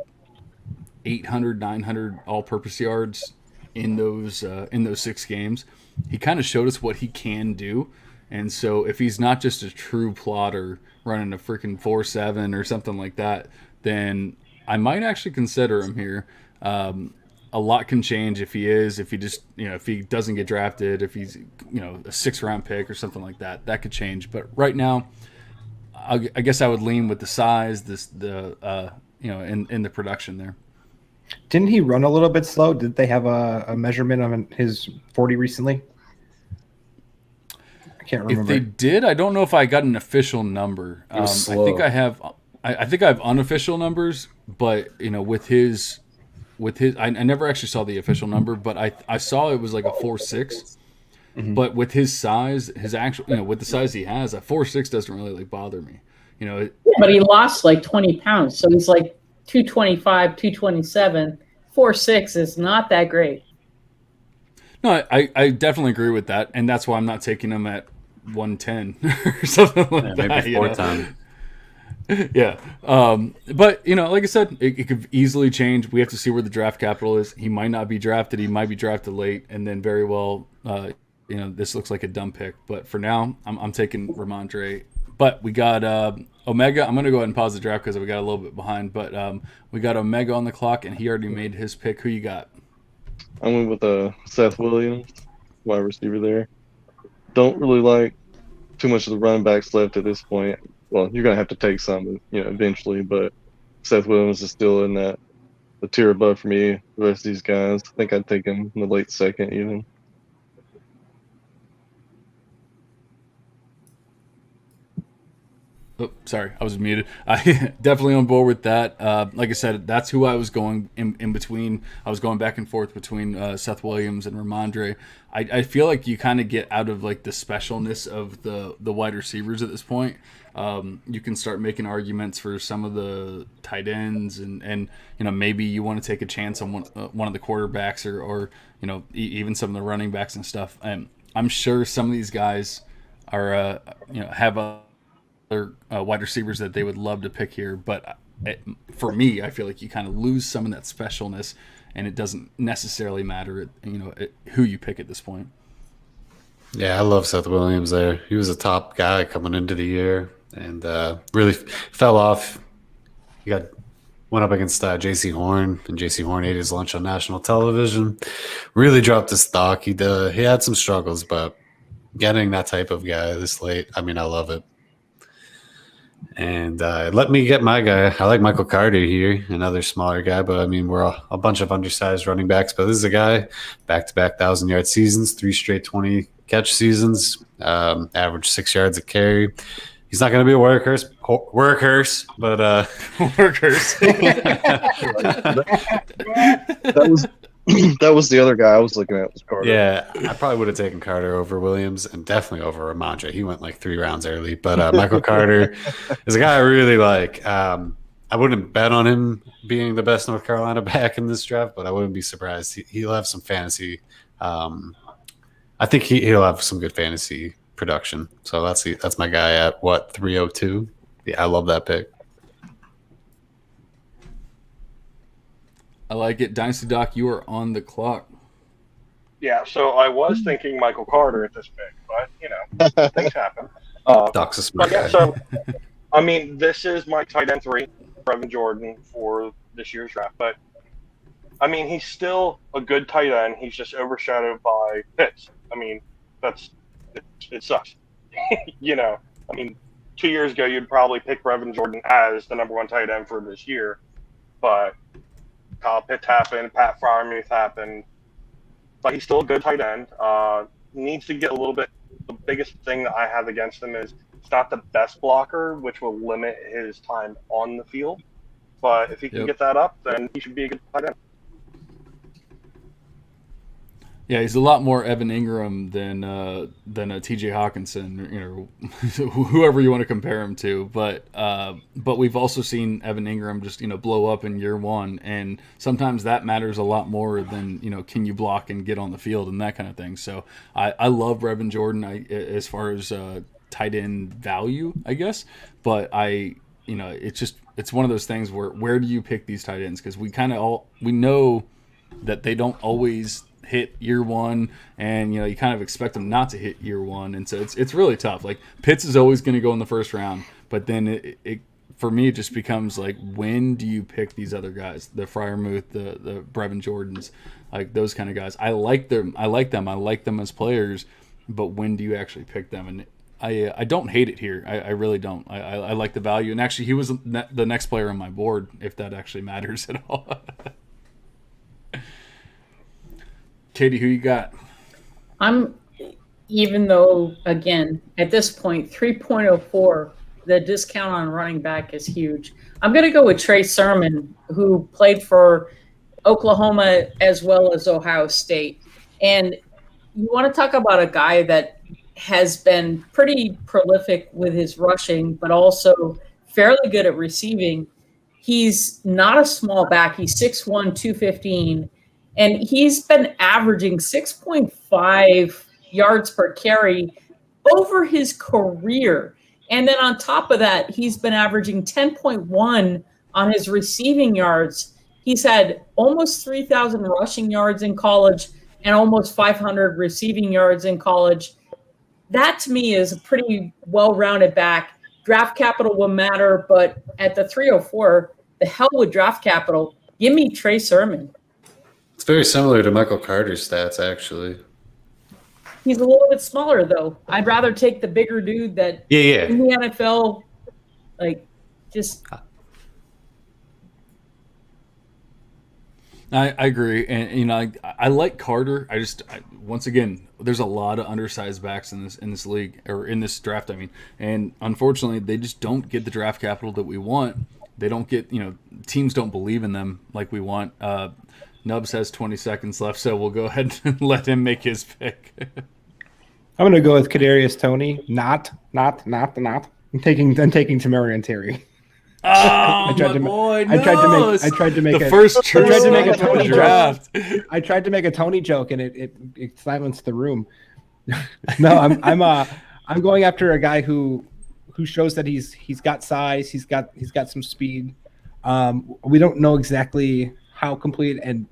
800, 900 all-purpose yards in those 6 games. He kind of showed us what he can do, and so if he's not just a true plotter running a freaking 4.7 or something like that, then I might actually consider him here. A lot can change if he just, if he doesn't get drafted, if he's, a 6th-round pick or something like that, that could change. But right now, I guess I would lean with the size, in the production there. Didn't he run a little bit slow? Did they have a measurement on his 40 recently? I can't remember. If they did, I don't know if I got an official number. I think I have. I think I have unofficial numbers, but with his, I never actually saw the official number, but I saw it was like a 4.6. Mm-hmm. But with his size, his actual, with the size he has, a 4.6 doesn't really like bother me. But he lost like 20 pounds, so he's like 225, 227. 4.6 is not that great. No, I definitely agree with that, and that's why I'm not taking him at 110 or something like that. Maybe 4 times. Yeah. But, like I said, it could easily change. We have to see where the draft capital is. He might not be drafted. He might be drafted late, and then very well, this looks like a dumb pick. But for now, I'm taking Ramondre. But we got Omega. I'm going to go ahead and pause the draft because we got a little bit behind. But we got Omega on the clock, and he already made his pick. Who you got? I went with Seth Williams, wide receiver there. Don't really like too much of the running backs left at this point. Well, you're going to have to take some, eventually. But Seth Williams is still in the tier above for me. The rest of these guys, I think I'd take him in the late 2nd even. Oh, sorry, I was muted. I definitely on board with that. Like I said, that's who I was going in between. I was going back and forth between Seth Williams and Ramondre. I feel like you kind of get out of like the specialness of the wide receivers at this point. You can start making arguments for some of the tight ends, and maybe you want to take a chance on one of the quarterbacks or even some of the running backs and stuff. And I'm sure some of these guys are have other wide receivers that they would love to pick here, but for me, I feel like you kind of lose some of that specialness, and it doesn't necessarily matter who you pick at this point. Yeah, I love Seth Williams there. He was a top guy coming into the year and really fell off. He went up against J.C. Horn, and J.C. Horn ate his lunch on national television. Really dropped his stock. He had some struggles, but getting that type of guy this late, I love it. And let me get my guy. I like Michael Carter here, another smaller guy, but we're a bunch of undersized running backs. But this is a guy, back-to-back 1,000-yard seasons, 3 straight 20-catch seasons, average 6 yards a carry. He's not going to be a workhorse, but workhorse. That was the other guy I was looking at, was Carter. Yeah, I probably would have taken Carter over Williams and definitely over Ramondre. He went like 3 rounds early, but Michael Carter is a guy I really like. I wouldn't bet on him being the best North Carolina back in this draft, but I wouldn't be surprised. He'll have some fantasy. I think he'll have some good fantasy production. So that's my guy at 302. Yeah, I love that pick. I like it. Dynasty Doc, you are on the clock. Yeah, so I was thinking Michael Carter at this pick, but things happen. Doc's a But smart yeah, guy. so I mean, this is my tight end 3, Brevin Jordan, for this year's draft. But I mean, he's still a good tight end. He's just overshadowed by Pitts. I mean, it sucks. I mean, 2 years ago, you'd probably pick Brevin Jordan as the number 1 tight end for this year, but Kyle Pitts happened, Pat Freiermuth happened, but he's still a good tight end. Needs to get a little bit. The biggest thing that I have against him is he's not the best blocker, which will limit his time on the field. But if he can get that up, then he should be a good tight end. Yeah, he's a lot more Evan Ingram than a T.J. Hawkinson, whoever you want to compare him to. But we've also seen Evan Ingram just blow up in year 1, and sometimes that matters a lot more than can you block and get on the field and that kind of thing. So I love Brevin Jordan as far as tight end value, I guess. But it's one of those things where do you pick these tight ends, because we know that they don't always hit year 1, and you kind of expect them not to hit year 1, and so it's really tough. Like, Pitts is always going to go in the first round, but then it for me it just becomes like, when do you pick these other guys, the Freiermuth, the Brevin Jordans, like those kind of guys? I like them as players, but when do you actually pick them? And I don't hate it here. I really don't. I like the value, and actually he was the next player on my board, if that actually matters at all. Katie, who you got? Even though, again, at this point, 3.04, the discount on running back is huge. I'm going to go with Trey Sermon, who played for Oklahoma as well as Ohio State. And you want to talk about a guy that has been pretty prolific with his rushing, but also fairly good at receiving. He's not a small back. He's 6'1", 215. And he's been averaging 6.5 yards per carry over his career. And then on top of that, he's been averaging 10.1 on his receiving yards. He's had almost 3,000 rushing yards in college and almost 500 receiving yards in college. That, to me, is a pretty well-rounded back. Draft capital will matter, but at the 304, the hell with draft capital. Give me Trey Sermon. It's very similar to Michael Carter's stats, actually. He's a little bit smaller, though. I'd rather take the bigger dude that in the NFL, I agree, and I like Carter. Once again, there's a lot of undersized backs in this league, or in this draft. I mean, and unfortunately, they just don't get the draft capital that we want. They don't get, teams don't believe in them like we want. Nubs has 20 seconds left, so we'll go ahead and let him make his pick. I'm going to go with Kadarius Toney. Not. I'm taking Tamarian Terry. Oh, I tried to make the first true Tony draft. I tried to make a Tony joke, and it silenced the room. No, I'm going after a guy who shows that he's got size, he's got some speed. We don't know exactly how complete, and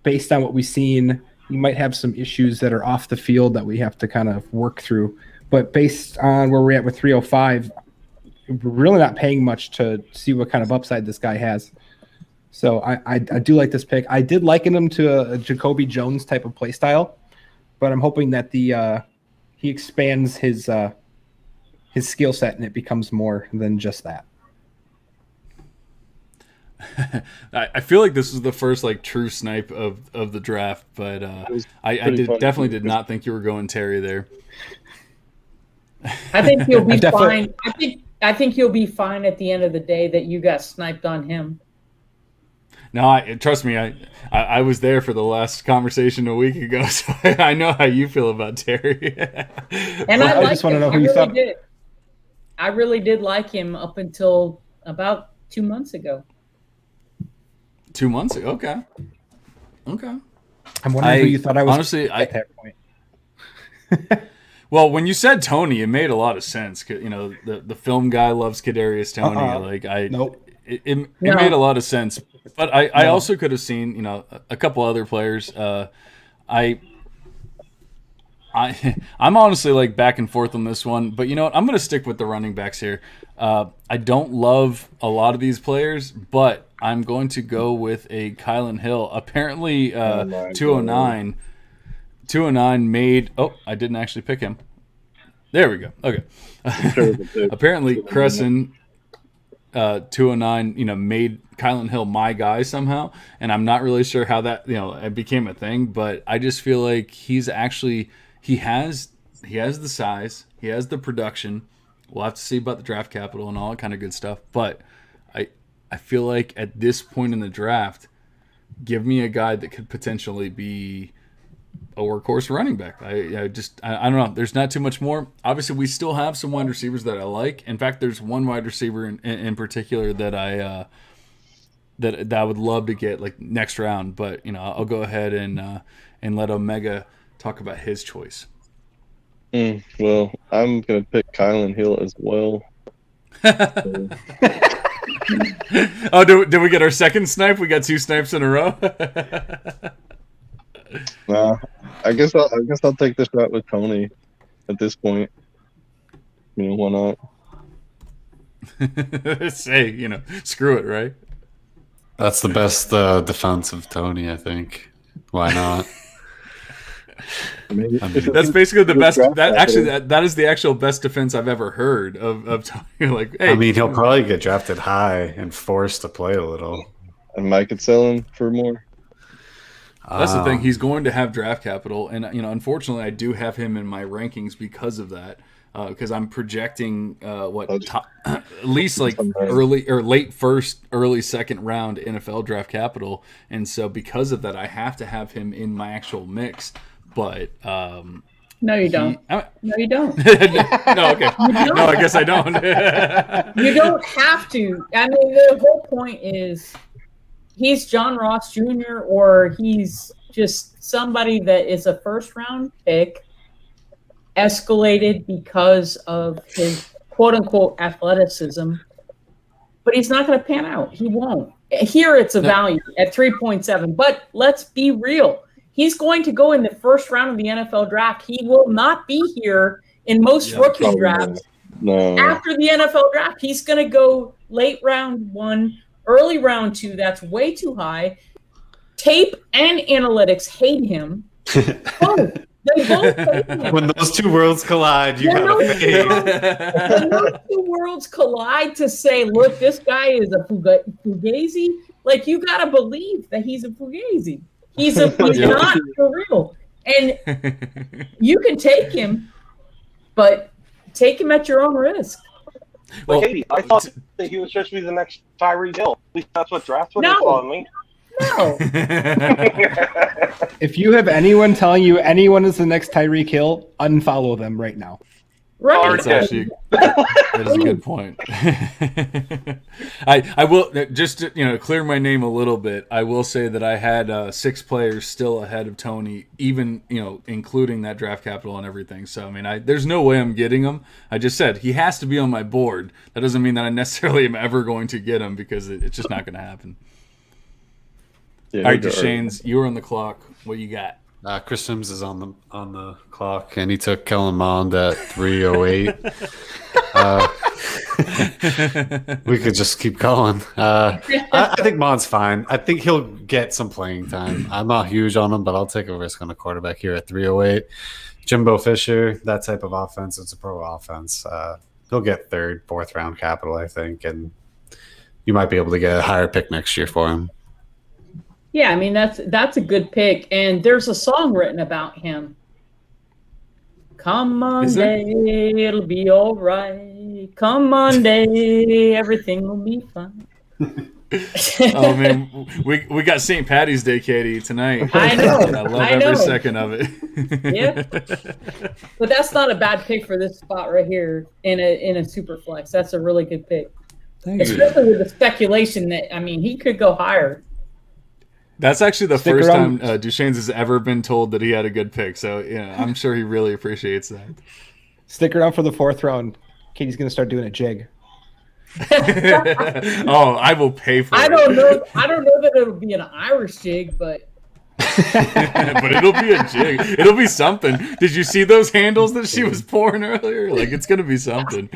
based on what we've seen, he might have some issues that are off the field that we have to kind of work through. But based on where we're at with 305, we're really not paying much to see what kind of upside this guy has. So I do like this pick. I did liken him to a Jacoby Jones type of play style, but I'm hoping that he expands his skill set and it becomes more than just that. I feel like this is the first true snipe of the draft, but I definitely did not think you were going Terry there. I think you'll be fine. I think you'll be fine at the end of the day that you got sniped on him. No, trust me. I was there for the last conversation a week ago, so I know how you feel about Terry. And I just want to know who you thought. I really did like him up until about 2 months ago. 2 months ago, okay. I'm wondering who you thought I was. Honestly, at that point. Well, when you said Tony, it made a lot of sense. The film guy loves Kadarius Toney. Nope. It made a lot of sense. But I also could have seen, a couple other players. I'm honestly like back and forth on this one, but you know what? I'm going to stick with the running backs here. I don't love a lot of these players, but I'm going to go with a Kylan Hill. Apparently, 209 made. Oh, I didn't actually pick him. There we go. Okay. Apparently, Crescent 209, made Kylan Hill my guy somehow, and I'm not really sure how that it became a thing, but I just feel like he's actually he has the size, he has the production. We'll have to see about the draft capital and all that kind of good stuff, but I feel like at this point in the draft, give me a guy that could potentially be a workhorse running back. I don't know. There's not too much more. Obviously, we still have some wide receivers that I like. In fact, there's one wide receiver in particular that I would love to get like next round. But I'll go ahead and let Omega talk about his choice. Well, I'm gonna pick Kylan Hill as well. Oh, did we get our second snipe? We got 2 snipes in a row. Nah, I guess I'll take this shot with Tony at this point. Why not? Say, screw it, right? That's the best defense of Tony, I think. Why not? That's basically the best. That is the actual best defense I've ever heard of Tony. Like, hey, I mean, he'll probably get drafted high and forced to play a little. And Mike could sell him for more. That's the thing. He's going to have draft capital, and unfortunately, I do have him in my rankings because of that. Because I'm projecting at least like early or late first, early second round NFL draft capital, and so because of that, I have to have him in my actual mix. But no, you don't. No, you don't. No, okay. No, I guess I don't. You don't have to. I mean, the whole point is he's John Ross Jr. or he's just somebody that is a first round pick, escalated because of his quote unquote athleticism, but he's not going to pan out. He won't. Here it's a value at 3.7, but let's be real. He's going to go in the first round of the NFL draft. He will not be here in most rookie drafts. No. After the NFL draft, he's going to go late round 1, early round 2. That's way too high. Tape and analytics hate him. They both hate him. When those two worlds collide, you gotta fade. When those two worlds collide to say, look, this guy is a fugazi, like you gotta believe that he's a fugazi. He's not for real. And you can take him, but take him at your own risk. Well, Katie, I thought that he was supposed to be the next Tyreek Hill. At least that's what draft was calling me. No. If you have anyone telling you anyone is the next Tyreek Hill, unfollow them right now. Right. That is a good point. I will just to, clear my name a little bit. I will say that I had 6 players still ahead of Tony, even including that draft capital and everything. So I mean, there's no way I'm getting him. I just said he has to be on my board. That doesn't mean that I necessarily am ever going to get him because it's just not going to happen. Yeah, all right, Deshanes, you were on the clock. What you got? Chris Sims is on the clock, and he took Kellen Mond at 3:08. We could just keep going. I think Mond's fine. I think he'll get some playing time. I'm not huge on him, but I'll take a risk on a quarterback here at 3:08. Jimbo Fisher, that type of offense, it's a pro offense. He'll get 3rd, 4th round capital, I think, and you might be able to get a higher pick next year for him. Yeah, I mean that's a good pick, and there's a song written about him. Come Monday, it'll be all right. Come Monday, everything will be fine. Oh man, we got St. Patty's Day, Katie, tonight. I know. I love every second of it. Yeah, but that's not a bad pick for this spot right here in a super flex. That's a really good pick, especially with the speculation that he could go higher. That's actually the first time Duchesne's has ever been told that he had a good pick. So, I'm sure he really appreciates that. Stick around for the 4th round. Katie's going to start doing a jig. Oh, I will pay for it. I don't know that it'll be an Irish jig, but But it'll be a jig. It'll be something. Did you see those handles that she was pouring earlier? Like, it's gonna be something.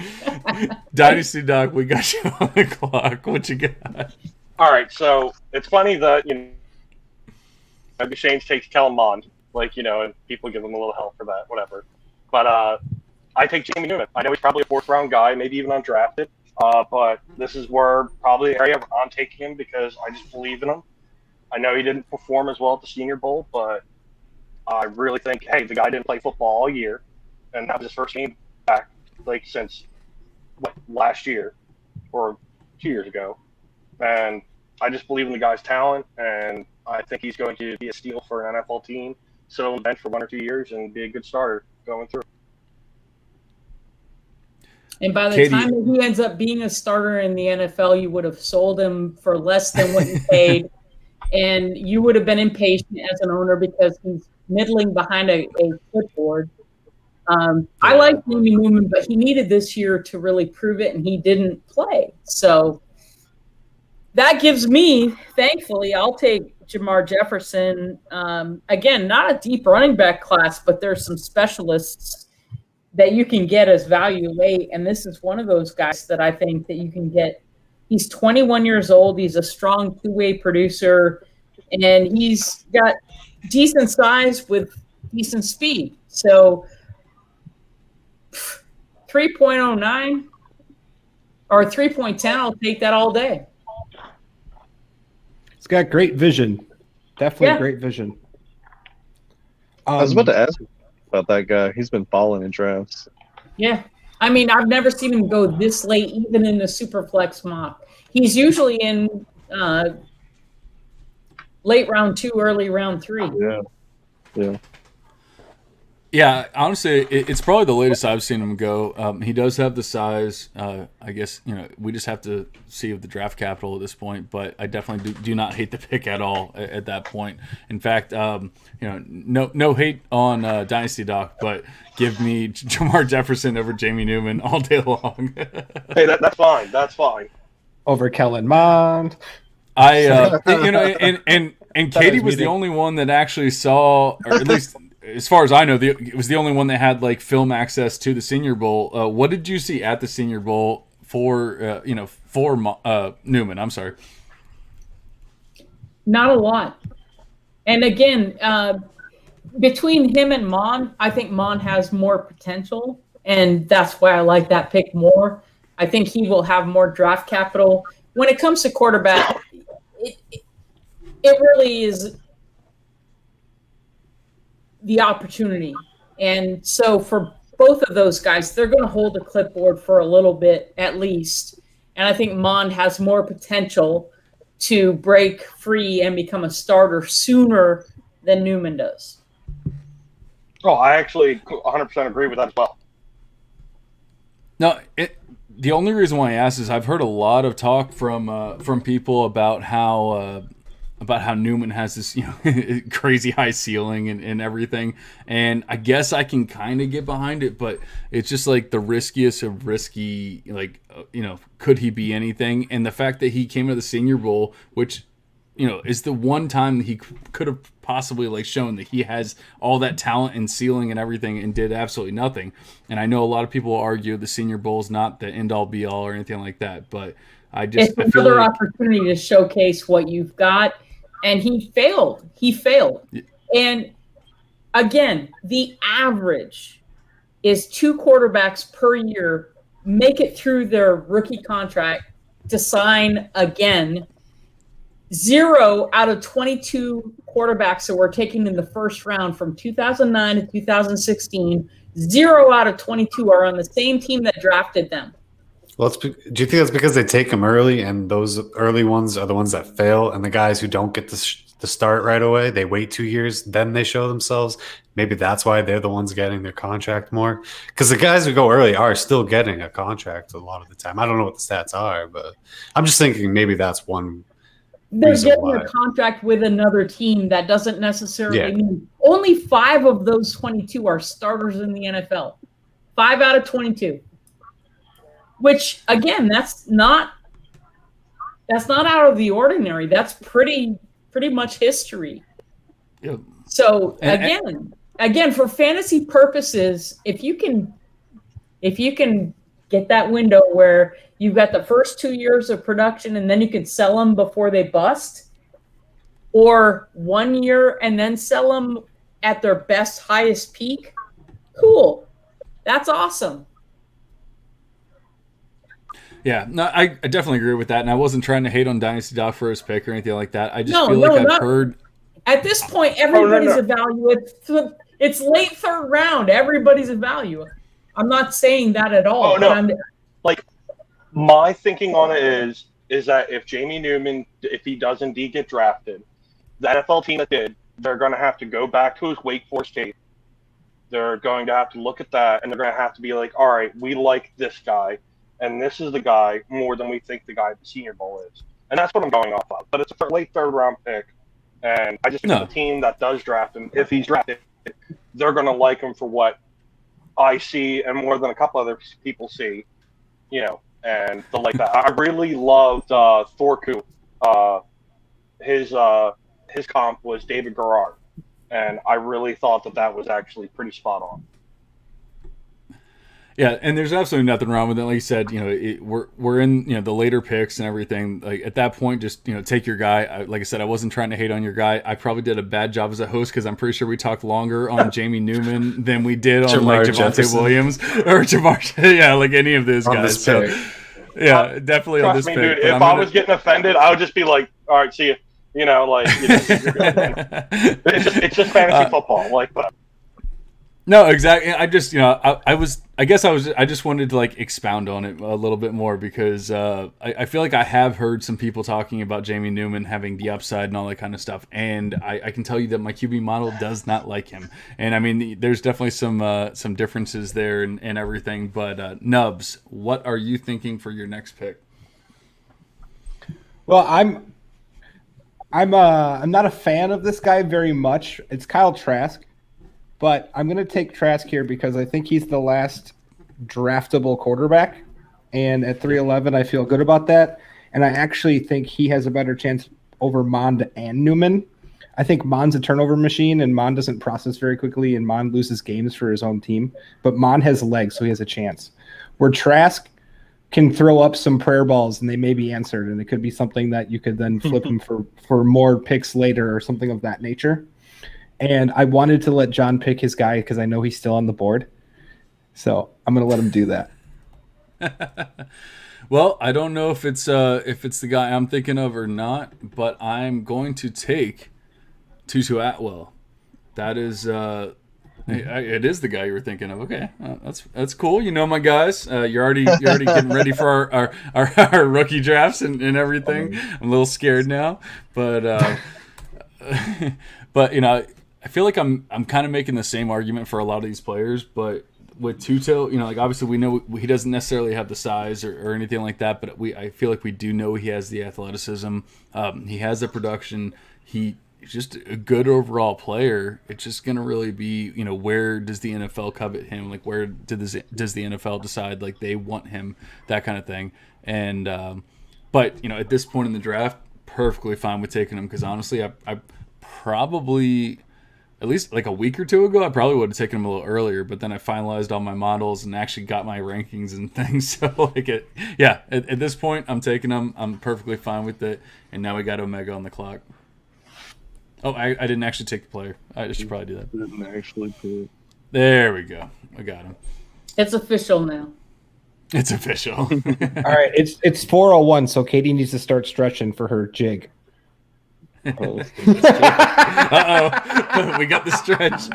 Dynasty Doc, we got you on the clock. What you got? All right, so it's funny that Shane takes Kellen Mond, and people give him a little hell for that, whatever. But I take Jamie Newman. I know he's probably a 4th-round guy, maybe even undrafted. But this is where probably the area I'm taking him because I just believe in him. I know he didn't perform as well at the Senior Bowl, but I really think, hey, the guy didn't play football all year, and that was his first game back, since last year or 2 years ago. And I just believe in the guy's talent, and I think he's going to be a steal for an NFL team, sit on the bench for 1 or 2 years, and be a good starter going through. And by the time that he ends up being a starter in the NFL, you would have sold him for less than what you paid. And you would have been impatient as an owner because he's middling behind a clipboard. I like Jamie Newman, but he needed this year to really prove it, and he didn't play. So that gives me, thankfully, I'll take Jamar Jefferson. Again, not a deep running back class, but there's some specialists that you can get as value late, and this is one of those guys that I think that you can get. He's 21 years old. He's a strong two-way producer, and he's got decent size with decent speed. So 3.09 or 3.10, I'll take that all day. He's got great vision. Definitely great vision. I was about to ask about that guy. He's been falling in drafts. Yeah. I mean, I've never seen him go this late, even in the Superflex mock. He's usually in late round 2, early round 3. Yeah, honestly, it's probably the latest I've seen him go. He does have the size. I guess we just have to see the draft capital at this point. But I definitely do not hate the pick at all at that point. In fact, no hate on Dynasty Doc, but give me Jamar Jefferson over Jamie Newman all day long. Hey, that's fine. That's fine. Over Kellen Mond. And Katie was the only one that actually saw, or at least. As far as I know, it was the only one that had film access to the Senior Bowl. What did you see at the Senior Bowl for Newman? I'm sorry. Not a lot. And again, between him and Mon, I think Mon has more potential, and that's why I like that pick more. I think he will have more draft capital. When it comes to quarterback, it really is the opportunity. And so for both of those guys, they're going to hold a clipboard for a little bit at least. And I think Mond has more potential to break free and become a starter sooner than Newman does. Oh, I actually 100% agree with that as well. No, the only reason why I asked is I've heard a lot of talk from people about how Newman has this crazy high ceiling and everything, and I guess I can kind of get behind it, but it's just the riskiest of risky. Could he be anything? And the fact that he came to the Senior Bowl, which is the one time that he could have possibly shown that he has all that talent and ceiling and everything, and did absolutely nothing. And I know a lot of people argue the Senior Bowl is not the end all be all or anything like that, but it's another opportunity to showcase what you've got. And he failed. And again, the average is 2 quarterbacks per year make it through their rookie contract to sign again. 0 out of 22 quarterbacks that were taken in the first round from 2009 to 2016, 0 out of 22 are on the same team that drafted them. Well, do you think that's because they take them early, and those early ones are the ones that fail, and the guys who don't get to start right away, they wait 2 years, then they show themselves? Maybe that's why they're the ones getting their contract more. Because the guys who go early are still getting a contract a lot of the time. I don't know what the stats are, but I'm just thinking maybe that's one. They're getting a contract with another team. That doesn't necessarily mean only 5 of those 22 are starters in the NFL. 5 out of 22. Which again, that's not out of the ordinary. That's pretty much history. Yep. So again, for fantasy purposes, if you can get that window where you've got the first 2 years of production and then you can sell them before they bust, or 1 year and then sell them at their best, highest peak, cool. That's awesome. Yeah, no, I definitely agree with that, and I wasn't trying to hate on Dynasty Doc for his pick or anything like that. I just feel like I've heard. At this point, everybody's a value. It's late third round. Everybody's a value. I'm not saying that at all. Oh no! Like my thinking on it is that if Jamie Newman, if he does indeed get drafted, the NFL team that did, they're going to have to go back to his Wake Forest tape. They're going to have to look at that, and they're going to have to be like, all right, we like this guy, and this is the guy more than we think the guy at the Senior Bowl is. And that's what I'm going off of. But it's a late third round pick, and I just think the team that does draft him, if he's drafted, they're going to like him for what I see and more than a couple other people see, and the like that. I really loved Thorku. His comp was David Garrard, and I really thought that was actually pretty spot on. Yeah, and there's absolutely nothing wrong with it. Like you said, we're in the later picks and everything. Like at that point, just take your guy. Like I said, I wasn't trying to hate on your guy. I probably did a bad job as a host because I'm pretty sure we talked longer on Jamie Newman than we did on Javonte Williams or Jamar. Yeah, like any of those guys. So yeah, definitely on this me, pick. Dude, if I was getting offended, I would just be like, all right, see you. You're good, man. It's just fantasy football, but. No, exactly. I just, I just wanted to expound on it a little bit more because I feel like I have heard some people talking about Jamie Newman having the upside and all that kind of stuff, and I can tell you that my QB model does not like him. And I mean, there's definitely some differences there and everything. But Nubs, what are you thinking for your next pick? Well, I'm not a fan of this guy very much. It's Kyle Trask. But I'm going to take Trask here because I think he's the last draftable quarterback. And at 311, I feel good about that. And I actually think he has a better chance over Mond and Newman. I think Mond's a turnover machine, and Mond doesn't process very quickly, and Mond loses games for his own team. But Mond has legs, so he has a chance. Where Trask can throw up some prayer balls, and they may be answered, and it could be something that you could then flip him for more picks later or something of that nature. And I wanted to let John pick his guy because I know he's still on the board. So I'm going to let him do that. Well, I don't know if it's the guy I'm thinking of or not, but I'm going to take Tutu Atwell. That is it is the guy you were thinking of. Okay, that's cool. You know my guys. You're already getting ready for our rookie drafts and everything. I'm a little scared now, but but I feel like I'm kind of making the same argument for a lot of these players, but with Tutu, obviously we know he doesn't necessarily have the size or anything like that, but I feel like we do know he has the athleticism. He has the production. He's just a good overall player. It's just going to really be, where does the NFL covet him? Like, where does the NFL decide, they want him, that kind of thing. And, but, at this point in the draft, perfectly fine with taking him because honestly, I probably... At least a week or two ago, I probably would have taken him a little earlier, but then I finalized all my models and actually got my rankings and things. So, at this point, I'm taking him. I'm perfectly fine with it. And now we got Omega on the clock. Oh, I didn't actually take the player. I should probably do that. Didn't actually do it. There we go. I got him. It's official now. It's official. All right, it's 4:01, so Katie needs to start stretching for her jig. Uh-oh. We got the stretch.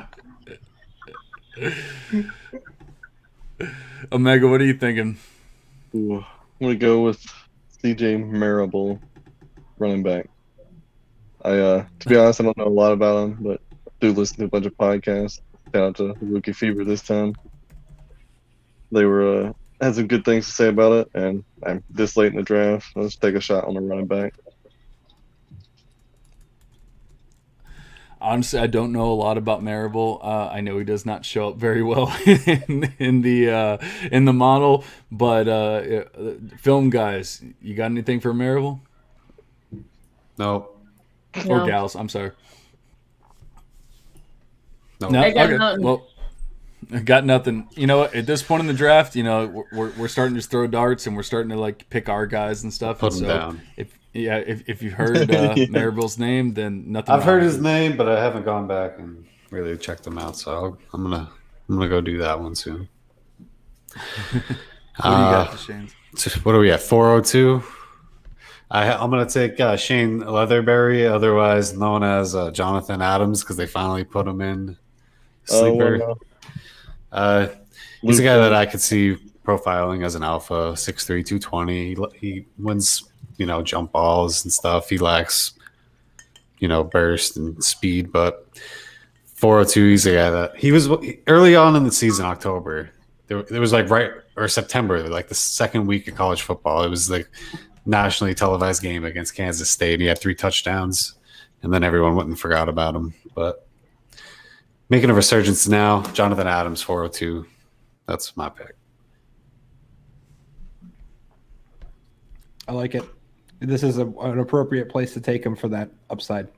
Omega, what are you thinking? Ooh, I'm going to go with CJ Marable, running back. To be honest, I don't know a lot about him, but I do listen to a bunch of podcasts. Shout out to Rookie Fever this time. They had some good things to say about it, and I'm this late in the draft. Let's take a shot on the running back. Honestly, I don't know a lot about Marable. I know he does not show up very well in the model, but film guys, you got anything for Marable? No. Or gals? I'm sorry. No, I got okay. nothing. Well, I got nothing. You know what? At this point in the draft, you know, we're starting to just throw darts and we're starting to like pick our guys and stuff. Put and him so down. if you've heard Yeah. Maribel's name, then nothing. I've heard wrong his with it. name, but I haven't gone back and really checked him out. So I'm gonna go do that one soon. What do you got, Shane? What are we at? 402. I'm gonna take Shane Leatherberry, otherwise known as Jonathan Adams, because they finally put him in sleeper. Well, He's a Luke guy that Kennedy. I could see profiling as an alpha, 6'3", 220. He wins, jump balls and stuff. He lacks, burst and speed, but 402, he's a guy that he was early on in the season, October. There was like September, like the second week of college football. It was like nationally televised game against Kansas State. He had 3 touchdowns, and then everyone went and forgot about him. But making a resurgence now, Jonathan Adams, 402. That's my pick. I like it. This is an appropriate place to take him for that upside.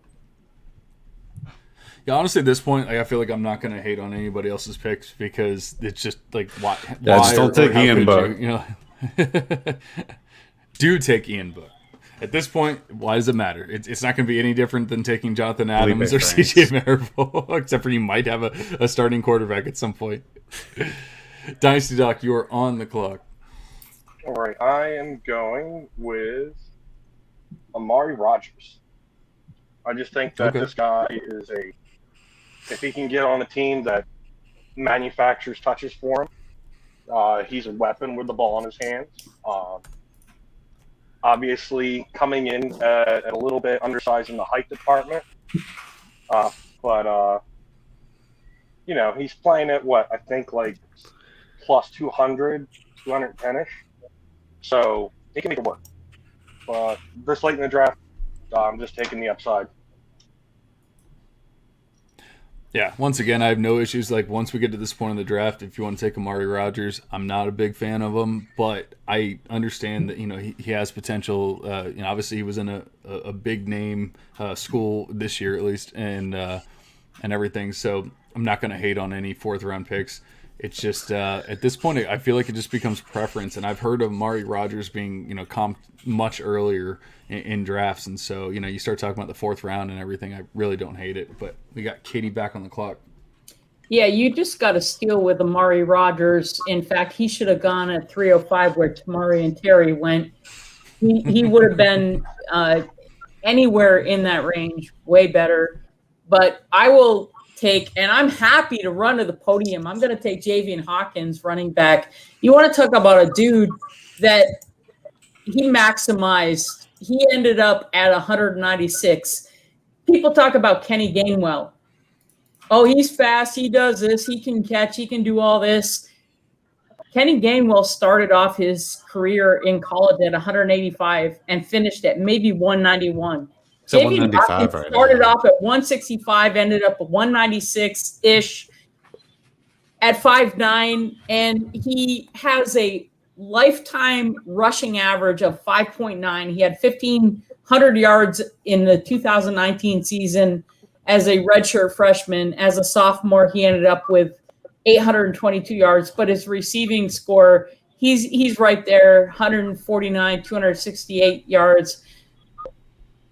Yeah, honestly, at this point, I feel like I'm not going to hate on anybody else's picks because it's just like why? Yeah, just don't take how Ian could Book. You do take Ian Book. At this point, why does it matter? It's not going to be any different than taking Jonathan Adams or Franks. CJ Marable, except for you might have a starting quarterback at some point. Dynasty Doc, you are on the clock. All right, I am going with Amari Rogers. I just think that Okay. this guy is if he can get on a team that manufactures touches for him, he's a weapon with the ball in his hands. Obviously, coming in at a little bit undersized in the height department, but he's playing at what I think like plus 200, 210ish. So he can make it work. But this late in the draft, I'm just taking the upside. Yeah, once again, I have no issues. Like, once we get to this point in the draft, if you want to take Amari Rogers, I'm not a big fan of him, but I understand that, he has potential. Obviously he was in a big name school this year, at least, and everything. So I'm not going to hate on any 4th-round picks. It's just, at this point, I feel like it just becomes preference. And I've heard of Amari Rogers being, comped much earlier in drafts. And so, you start talking about the 4th round and everything. I really don't hate it. But we got Katie back on the clock. Yeah, you just got to steal with Amari Rogers. In fact, he should have gone at 305 where Tamari and Terry went. He would have been anywhere in that range, way better. But I will take, and I'm happy to run to the podium. I'm going to take Javian Hawkins, running back. You want to talk about a dude that he maximized. He ended up at 196. People talk about Kenny Gainwell. Oh, he's fast. He does this. He can catch. He can do all this. Kenny Gainwell started off his career in college at 185 and finished at maybe 191. He's at Javian 195 Hawkins right started now. off at 165, ended up at 196-ish at 5'9", and he has a lifetime rushing average of 5.9. He had 1,500 yards in the 2019 season as a redshirt freshman. As a sophomore, he ended up with 822 yards, but his receiving score, he's right there, 149, 268 yards.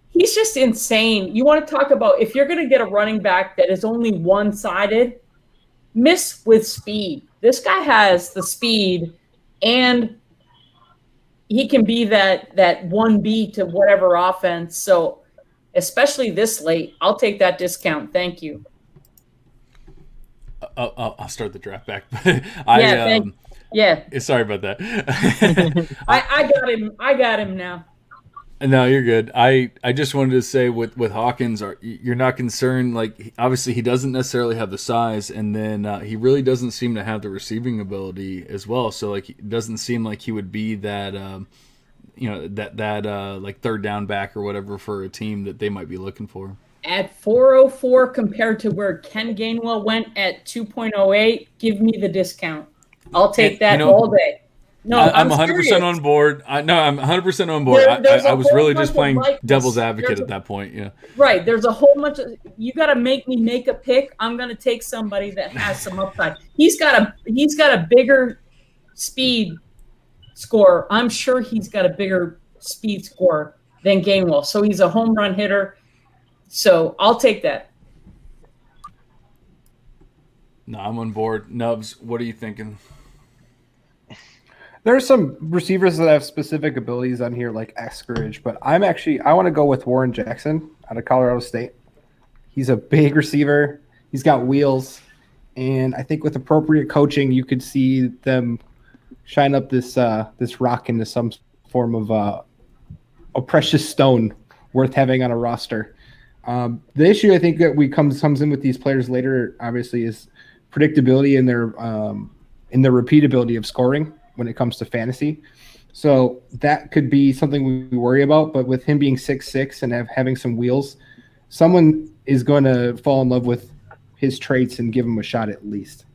He's just insane. You want to talk about if you're going to get a running back that is only one-sided, miss with speed. This guy has the speed, and he can be that 1B to whatever offense. So especially this late, I'll take that discount. Thank you. I'll start the draft back. Yeah. Sorry about that. I got him now. No, you're good. I just wanted to say with Hawkins, you're not concerned. Like, obviously, he doesn't necessarily have the size, and then he really doesn't seem to have the receiving ability as well. So, like, it doesn't seem like he would be that, like 3rd down back or whatever for a team that they might be looking for. At 404 compared to where Ken Gainwell went at 2.08, give me the discount. I'll take that all day. No, I'm I'm 100% serious. on board. I'm 100% on board. There's I a was whole really bunch just of playing likeness. devil's advocate There's at that point. Yeah. Right. There's a whole bunch of, you got to make me make a pick. I'm going to take somebody that has some upside. He's got a bigger speed score. I'm sure he's got a bigger speed score than Gainwell. So he's a home run hitter. So I'll take that. No, I'm on board. Nubs, what are you thinking? There are some receivers that have specific abilities on here, like Eskridge, but I want to go with Warren Jackson out of Colorado State. He's a big receiver. He's got wheels, and I think with appropriate coaching, you could see them shine up this rock into some form of a precious stone worth having on a roster. The issue I think that comes in with these players later, obviously, is predictability in their repeatability of scoring when it comes to fantasy. So that could be something we worry about. But with him being 6'6" and having some wheels, someone is going to fall in love with his traits and give him a shot at least.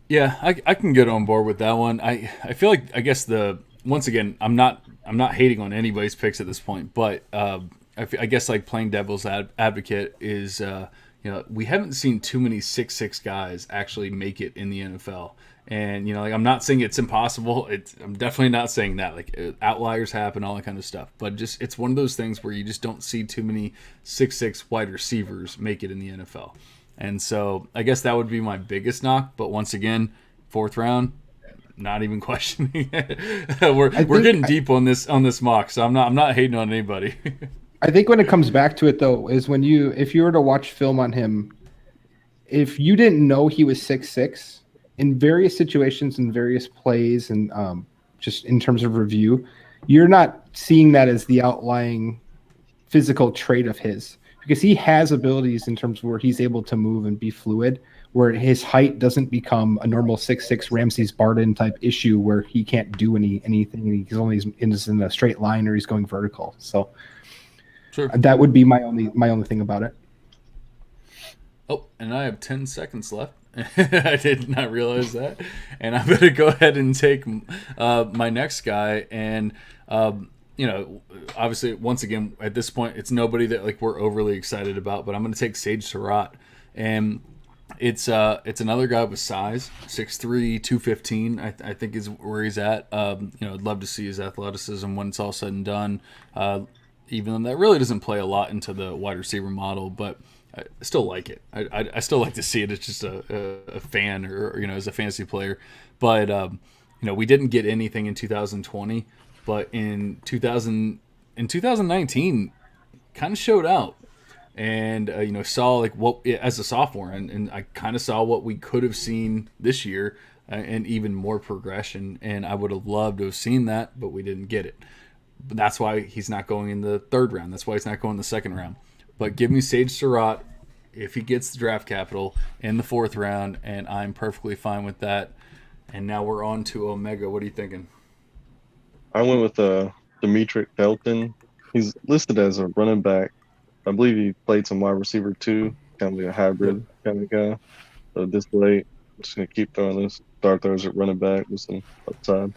Yeah, I can get on board with that one. I feel like, I guess once again, I'm not hating on anybody's picks at this point, but I guess like playing devil's advocate is we haven't seen too many 6'6" guys actually make it in the NFL. And like, I'm not saying it's impossible. I'm definitely not saying that. Like, outliers happen, all that kind of stuff. But just, it's one of those things where you just don't see too many 6'6" wide receivers make it in the NFL. And so I guess that would be my biggest knock. But once again, 4th round, not even questioning it. We're getting deep on this mock, so I'm not hating on anybody. I think when it comes back to it, though, is if you were to watch film on him, if you didn't know he was 6'6", in various situations and various plays and just in terms of review, you're not seeing that as the outlying physical trait of his, because he has abilities in terms of where he's able to move and be fluid, where his height doesn't become a normal 6'6" Ramses Barden type issue where he can't do anything. He's only in a straight line or he's going vertical. So sure. That would be my only thing about it. Oh, and I have 10 seconds left. I did not realize that. And I'm going to go ahead and take my next guy. And, obviously, once again, at this point, it's nobody that like we're overly excited about. But I'm going to take Sage Surratt. And it's another guy with size, 6'3", 215, I think is where he's at. I'd love to see his athleticism when it's all said and done. Even though that really doesn't play a lot into the wide receiver model, but I still like it. I still like to see it. It's just a fan or as a fantasy player. But we didn't get anything in 2020, but in 2019 kind of showed out. And saw like what as a sophomore, and I kind of saw what we could have seen this year, and even more progression. And I would have loved to have seen that, but we didn't get it. But that's why he's not going in the 3rd round. That's why he's not going in the 2nd round. But give me Sage Surratt if he gets the draft capital in the 4th round, and I'm perfectly fine with that. And now we're on to Omega. What are you thinking? I went with Demetric Felton. He's listed as a running back. I believe he played some wide receiver too, kind of like a hybrid kind of guy. So this late, I'm just going to keep throwing those dart throws at running back with some upside.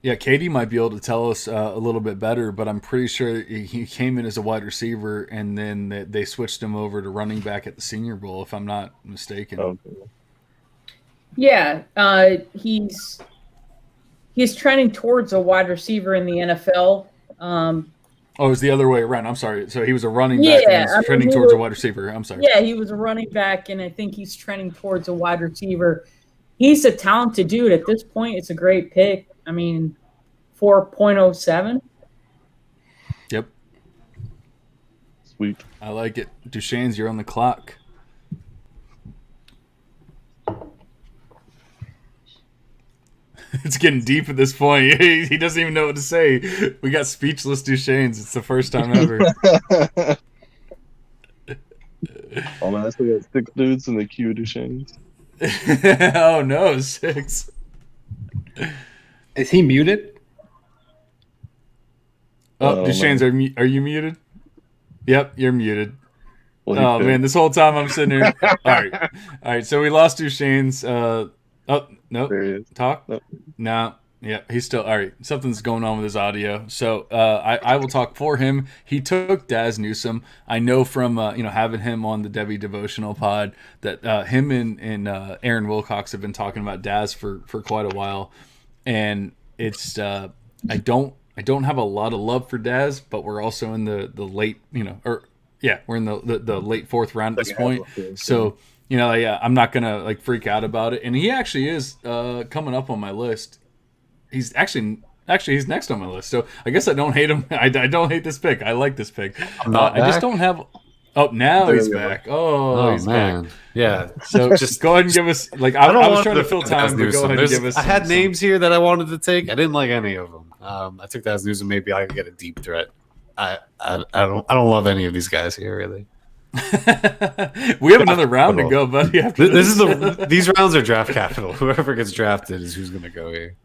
Yeah, Katie might be able to tell us a little bit better, but I'm pretty sure he came in as a wide receiver, and then they switched him over to running back at the Senior Bowl, if I'm not mistaken. Okay. Yeah, he's trending towards a wide receiver in the NFL. It was the other way around. I'm sorry. So he was a running back and he's trending towards a wide receiver. I'm sorry. Yeah, he was a running back, and I think he's trending towards a wide receiver. He's a talented dude. At this point, it's a great pick. I mean, 4.07. Yep. Sweet. I like it. Duchesne's, you're on the clock. It's getting deep at this point. He doesn't even know what to say. We got speechless Duchesne's. It's the first time ever. Oh man, I still got 6 dudes in the queue of Duchesne's. Oh no, 6. Is he muted? Oh, Duchesne's, are you muted? Yep, you're muted. Well, Oh man, this whole time I'm sitting here. All right. So we lost Duchesne's. Oh no, there he is. talk. Nope. No, yeah, he's still all right. Something's going on with his audio. So I will talk for him. He took Daz Newsome. I know from having him on the Debbie Devotional Pod that him and Aaron Wilcox have been talking about Daz for quite a while, and it's I don't have a lot of love for Daz, but we're also in the late we're in the late fourth round at this point. So I'm not gonna like freak out about it. And he actually is coming up on my list. He's actually he's next on my list. So I guess I don't hate him. I don't hate this pick. I like this pick. I just don't have. Oh, now he's back. Oh, he's man. back. Yeah. So just go ahead and give us I was trying to fill time, but go ahead and give us. I had names here that I wanted to take. I didn't like any of them. I took Daz Newsome. Maybe I could get a deep threat. I don't love any of these guys here really. We have another round to go, buddy. These rounds are draft capital. Whoever gets drafted is who's going to go here.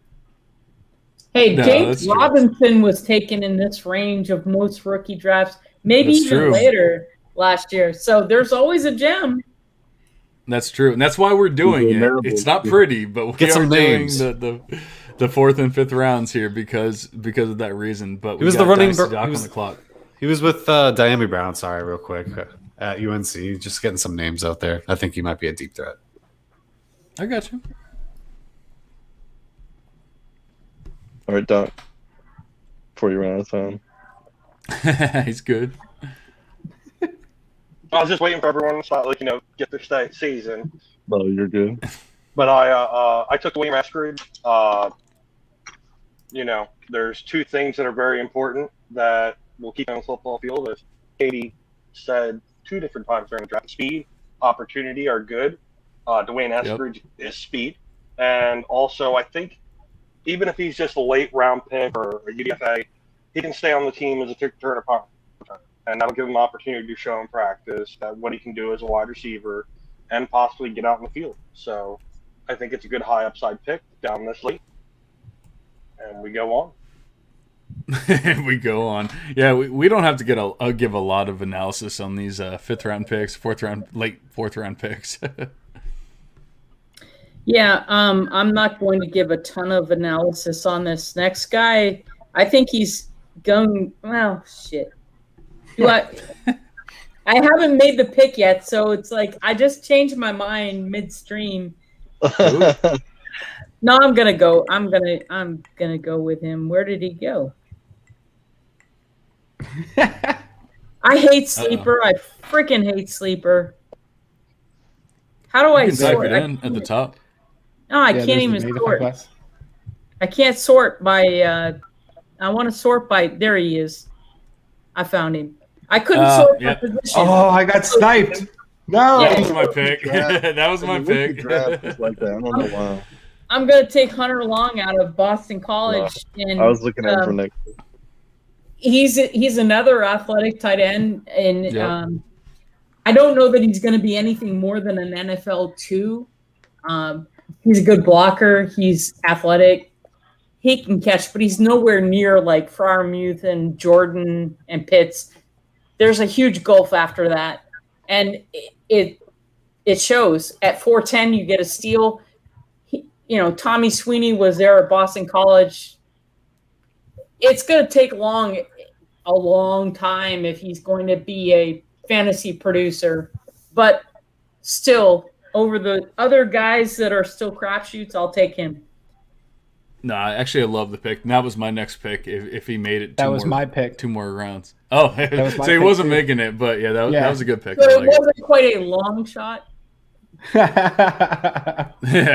Hey, James Robinson was taken in this range of most rookie drafts, maybe even later last year. So there's always a gem. That's true, and that's why we're doing it. It's not pretty, but we are doing the fourth and fifth rounds here because of that reason. But he was the running back on the clock. He was with Diami Brown. Sorry, real quick at UNC. Just getting some names out there. I think he might be a deep threat. I got you. All right, Doc. Before you run out of time. He's good. I was just waiting for everyone to start, get their season. No, you're good. But I took William Eskridge. There's two things that are very important that will keep him on the football field. As Katie said 2 different times during the draft, speed, opportunity are good. Dwayne Eskridge is speed. And also, I think even if he's just a late round pick or a UDFA, he can stay on the team as a return punt. And that'll give him an opportunity to show in practice that what he can do as a wide receiver and possibly get out in the field. So I think it's a good high upside pick down this late. And we go on. We go on. Yeah, we don't have to give a lot of analysis on these fifth round picks, late fourth round picks. Yeah, I'm not going to give a ton of analysis on this next guy. I think he's going. Well, shit. I haven't made the pick yet, so it's like I just changed my mind midstream. No, I'm gonna go. I'm gonna go with him. Where did he go? I hate Sleeper. I freaking hate Sleeper. How do I sort? Type it in at the top. No, I can't even sort. I can't sort by. I want to sort by. There he is. I found him. I couldn't sort by position. Oh, I got sniped. No, that was my pick. That was my pick. Draft is like that. I don't know why. I'm gonna take Hunter Long out of Boston College. And I was looking at him for next. He's another athletic tight end, and I don't know that he's going to be anything more than an NFL 2. He's a good blocker. He's athletic. He can catch, but he's nowhere near like Freiermuth and Jordan and Pitts. There's a huge gulf after that, and it shows. At 4'10", you get a steal. Tommy Sweeney was there at Boston College. It's going to take a long time if he's going to be a fantasy producer, but still, over the other guys that are still crapshoots, I'll take him. No, actually, I love the pick. And that was my next pick. If he made it, my pick. 2 more rounds. Oh, so he wasn't making it, but yeah, that was a good pick. So it wasn't quite a long shot. I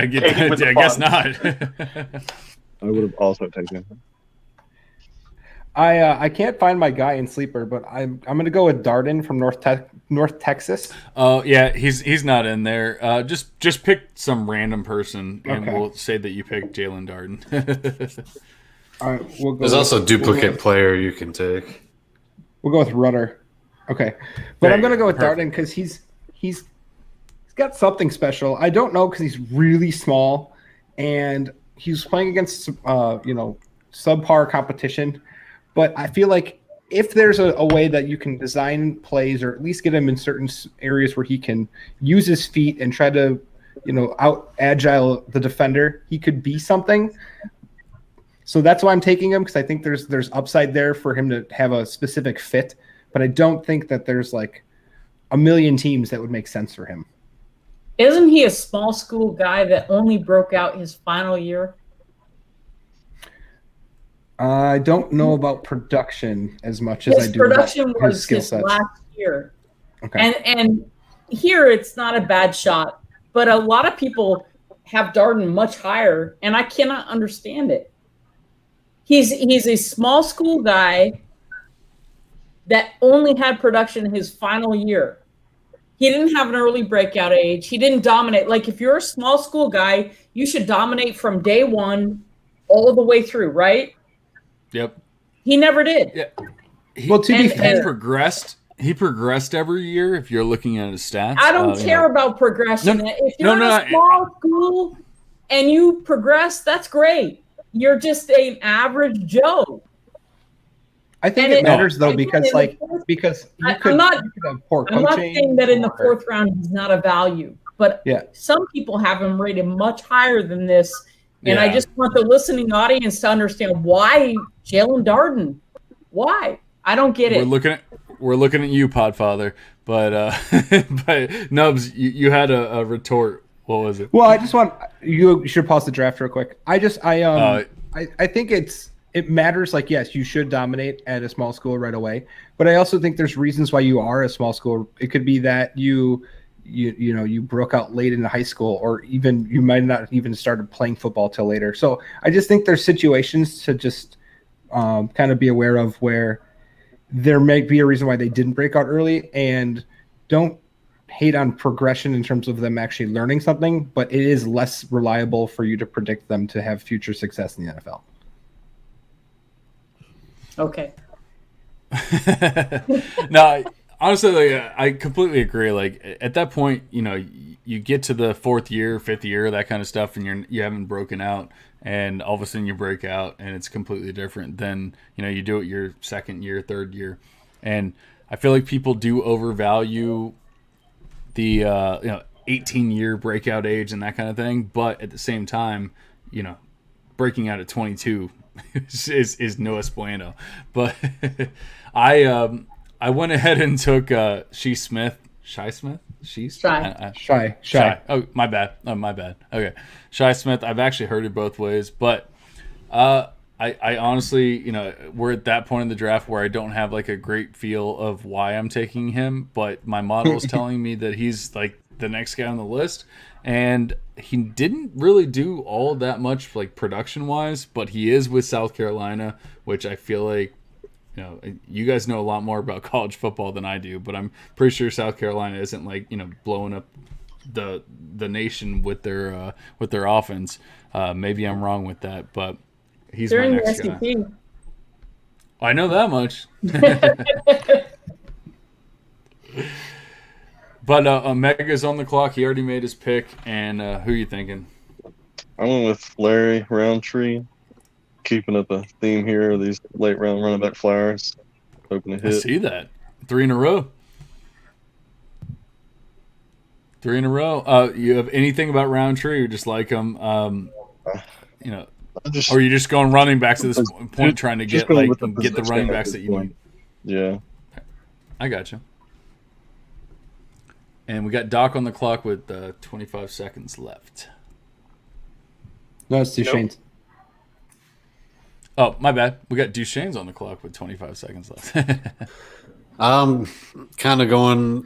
guess not. I would have also taken him. I can't find my guy in Sleeper, but I'm gonna go with Darden from North Texas. Oh yeah, he's not in there. Just pick some random person, and we'll say that you picked Jalen Darden. All right, there's also a duplicate player you can take. We'll go with Rudder. Okay, but I'm gonna go with Darden because he's got something special. I don't know because he's really small, and he's playing against subpar competition. But I feel like if there's a way that you can design plays or at least get him in certain areas where he can use his feet and try to, out agile the defender, he could be something. So that's why I'm taking him, because I think there's upside there for him to have a specific fit, but I don't think that there's like a million teams that would make sense for him. Isn't he a small school guy that only broke out his final year? I don't know about production as much as I do production about was his last year. Okay. And here it's not a bad shot, but a lot of people have Darden much higher, and I cannot understand it. He's a small school guy that only had production in his final year. He didn't have an early breakout age. He didn't dominate. Like, if you're a small school guy, you should dominate from day one all the way through, right? Yep. He never did. Yeah. Well, to be fair, he progressed every year. If you're looking at his stats, I don't care about progression. If you're in a small school and you progress, that's great. You're just an average Joe. I think it matters though, because you could have poor coaching. I'm not saying that in the fourth round he's not a value, but some people have him rated much higher than this. And I just want the listening audience to understand why Jalen Darden. Why? I don't get it. We're looking at you, Podfather. But Nubs, you had a retort. What was it? Well, I just want you should pause the draft real quick. I think it matters. Like, yes, you should dominate at a small school right away, but I also think there's reasons why you are a small school. It could be that you broke out late in high school, or even you might not even started playing football till later. So I just think there's situations to just kind of be aware of where there may be a reason why they didn't break out early, and don't hate on progression in terms of them actually learning something, but it is less reliable for you to predict them to have future success in the NFL. Okay. No, honestly, I completely agree. Like, at that point, you get to the fourth year, fifth year, that kind of stuff, and you haven't broken out, and all of a sudden you break out, and it's completely different than you do it your second year, third year, and I feel like people do overvalue the 18-year breakout age and that kind of thing, but at the same time, breaking out at 22 is no esplano. But I went ahead and took Shy Smith. Oh, my bad. Okay, Shy Smith. I've actually heard it both ways, but I honestly, we're at that point in the draft where I don't have like a great feel of why I'm taking him, but my model is telling me that he's like the next guy on the list, and he didn't really do all that much like production wise, but he is with South Carolina, which I feel like you guys know a lot more about college football than I do, but I'm pretty sure South Carolina isn't like blowing up the nation with their offense. Maybe I'm wrong with that, but he's my next guy. I know that much. But Omega's on the clock. He already made his pick, and who are you thinking? I went with Larry Roundtree. Keeping up a theme here of these late round running back flyers. Hoping to hit. I see that. 3 in a row. 3 in a row. You have anything about Roundtree, or just like him? Or are you just going running backs at this point, trying to get the running backs that you need? Yeah. I got you. And we got Doc on the clock with 25 seconds left. No, it's Duchesne's. Oh, my bad. We got Duchesne's on the clock with 25 seconds left. Kind of going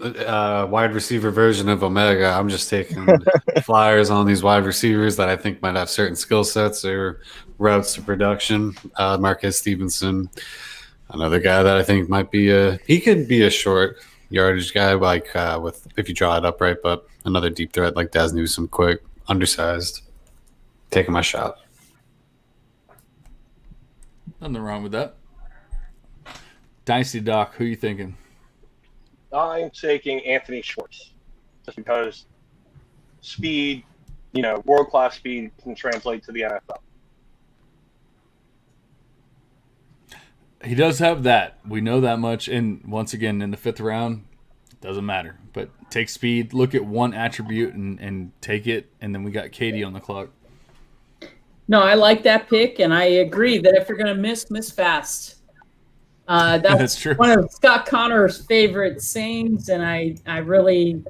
wide receiver version of Omega. I'm just taking flyers on these wide receivers that I think might have certain skill sets or routes to production. Marquez Stevenson, another guy that I think might be he could be a short yardage guy, like if you draw it up right, but another deep threat like Daz Newsome, quick, undersized. Taking my shot. Nothing wrong with that. Dynasty Doc, who are you thinking? I'm taking Anthony Schwartz, just because speed, world-class speed can translate to the NFL. He does have that. We know that much. And once again, in the 5th round, it doesn't matter. But take speed, look at one attribute and take it. And then we got Katie on the clock. No, I like that pick, and I agree that if you're going to miss fast. That's true. One of Scott Connor's favorite sayings, and I really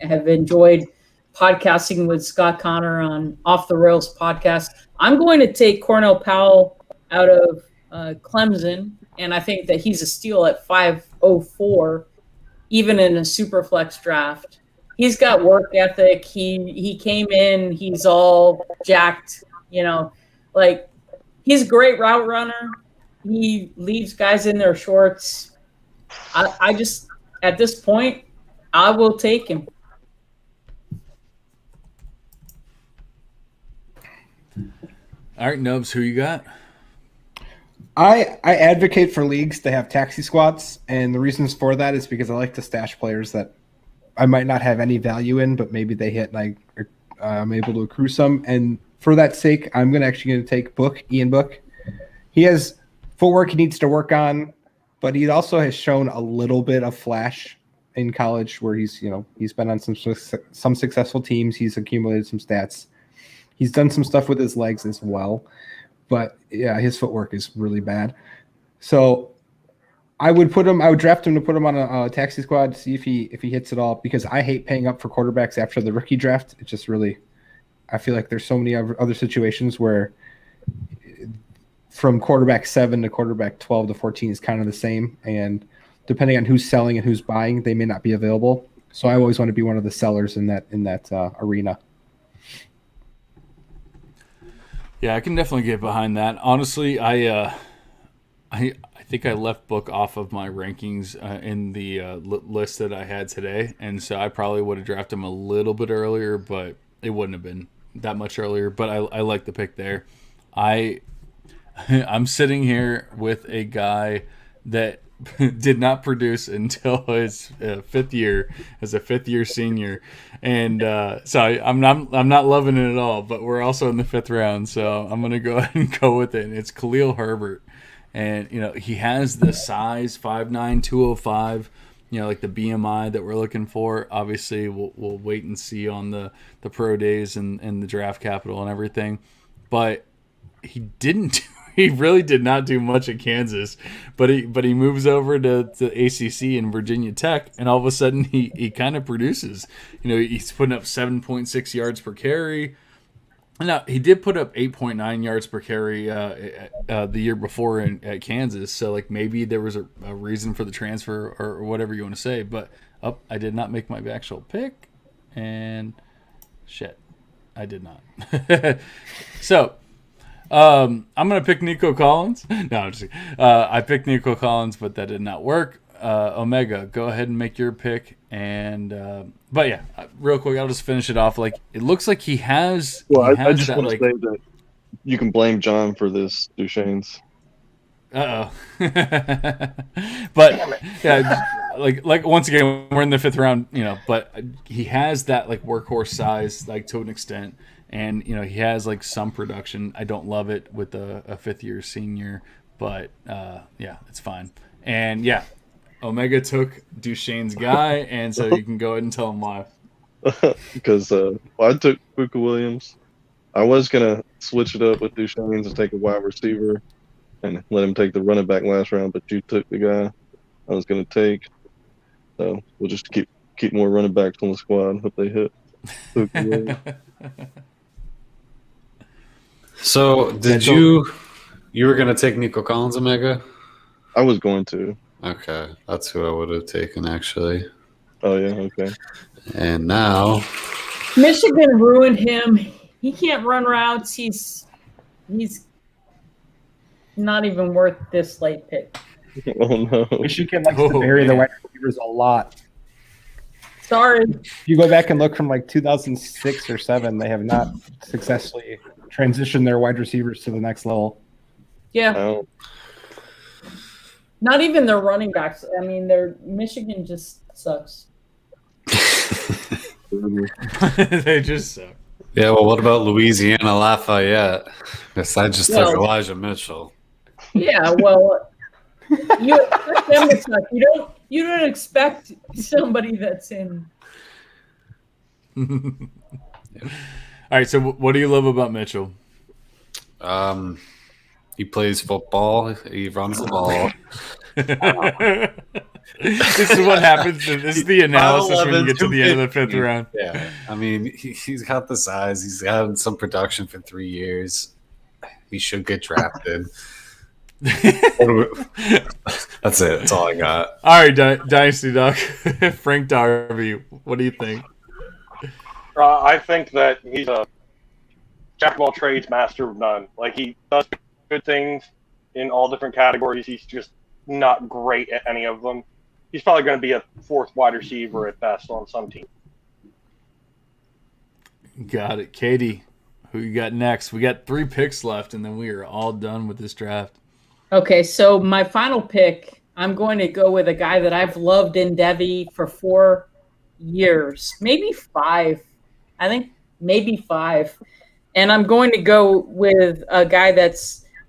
have enjoyed podcasting with Scott Connor on Off the Rails podcast. I'm going to take Cornell Powell out of Clemson, and I think that he's a steal at 504, even in a super flex draft. He's got work ethic. He came in, he's all jacked, like he's a great route runner. He leaves guys in their shorts. I just, at this point, I will take him. All right, Nubs, who you got? I advocate for leagues to have taxi squats, and the reasons for that is because I like to stash players that I might not have any value in, but maybe they hit and I'm able to accrue some. And for that sake, I'm actually going to take Ian Book. He has footwork he needs to work on, but he also has shown a little bit of flash in college where he's been on some successful teams. He's accumulated some stats. He's done some stuff with his legs as well, but yeah, his footwork is really bad. So I would draft him to put him on a taxi squad to see if he hits it all, because I hate paying up for quarterbacks after the rookie draft. It just really, I feel like there's so many other situations where from quarterback 7 to quarterback 12 to 14 is kind of the same, and depending on who's selling and who's buying, they may not be available. So I always want to be one of the sellers in that arena. Yeah, I can definitely get behind that. Honestly, I think I left Book off of my rankings in the list that I had today, and so I probably would have drafted him a little bit earlier, but it wouldn't have been that much earlier. But I like the pick there. I'm sitting here with a guy that did not produce until his 5th year as a 5th-year senior, and so I'm not loving it at all. But we're also in the 5th round, so I'm gonna go ahead and go with it. And it's Khalil Herbert, and he has the size 5'9", 205. Like the BMI that we're looking for. Obviously, we'll wait and see on the pro days and the draft capital and everything, but he didn't. He really did not do much at Kansas, but he moves over to ACC and Virginia Tech, and all of a sudden he kind of produces. He's putting up 7.6 yards per carry. Now, he did put up 8.9 yards per carry the year before at Kansas, so maybe there was a reason for the transfer or whatever you want to say. But I did not make my actual pick, and shit, I did not. So. I'm going to pick Nico Collins. No, I'm just kidding. I picked Nico Collins, but that did not work. Omega, go ahead and make your pick. And but yeah, real quick, I'll just finish it off. It looks like he has. Well, he I has just that, want to say that you can blame John for this, Duchesne's. Uh-oh. But yeah, like once again, we're in the 5th round, but he has that workhorse size, to an extent. And, he has some production. I don't love it with a 5th-year senior, but yeah, it's fine. And yeah, Omega took Duchesne's guy, and so you can go ahead and tell him why. Because I took Buka Williams. I was going to switch it up with Duchesne's and take a wide receiver and let him take the running back last round, but you took the guy I was going to take. So we'll just keep more running backs on the squad. Hope they hit. So did you were going to take Nico Collins, Omega? I was going to. Okay, that's who I would have taken, actually. Oh, yeah, okay. And now Michigan ruined him. He can't run routes. He's not even worth this late pick. Oh, no. Michigan likes to bury the wide receivers a lot. Sorry. If you go back and look from 2006 or 7, they have not successfully transitioned their wide receivers to the next level. Yeah. Oh. Not even their running backs. I mean, Michigan just sucks. They just suck. Yeah, well, what about Louisiana Lafayette? Yes, I just took Elijah Mitchell. Yeah, well, You expect them to suck. You don't expect somebody that's in. All right, so what do you love about Mitchell? He plays football. He runs the ball. This is what happens. This is the analysis when you get to the end of the fifth round. Yeah, I mean, he's got the size. He's had some production for 3 years. He should get drafted. That's it. That's all I got. All right, Dynasty Doc. Frank Darby, what do you think? I think that he's a jack of all trades, master of none. Like, he does good things in all different categories. He's just not great at any of them. He's probably going to be a fourth wide receiver at best on some team. Got it. Katie, who you got next? We got 3 picks left, and then we are all done with this draft. Okay, so my final pick, I'm going to go with a guy that I've loved in Devy for 4 years, maybe 5. I think maybe 5. And I'm going to go with a guy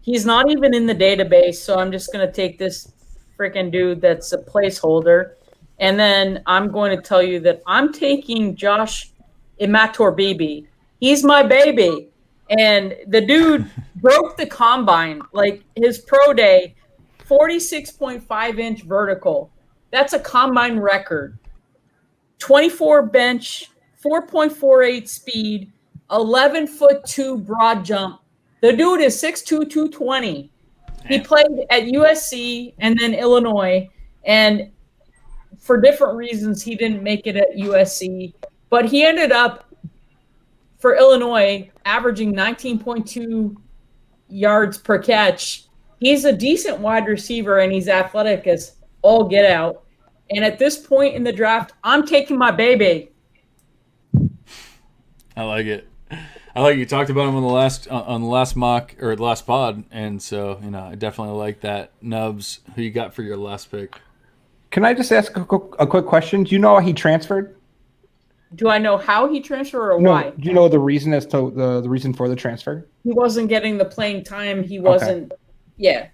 he's not even in the database, so I'm just going to take this freaking dude that's a placeholder. And then I'm going to tell you that I'm taking Josh Imatorbhebhe. He's my baby. And the dude broke the combine. Like, his pro day, 46.5-inch vertical. That's a combine record. 24 bench, 4.48 speed, 11'2" broad jump. The dude is 6'2", 220. He played at USC and then Illinois, and for different reasons, he didn't make it at USC. But he ended up, for Illinois, averaging 19.2 yards per catch. He's a decent wide receiver, and he's athletic as all get out. And at this point in the draft, I'm taking my baby. I like it. I like you talked about him on the last mock or the last pod, and so I definitely like that. Nubs, who you got for your last pick? Can I just ask a quick question? Do you know how he transferred? Do I know how he transferred or No. why? Do you know the reason as to the reason for the transfer? He wasn't getting the playing time. He wasn't. Okay. Yeah.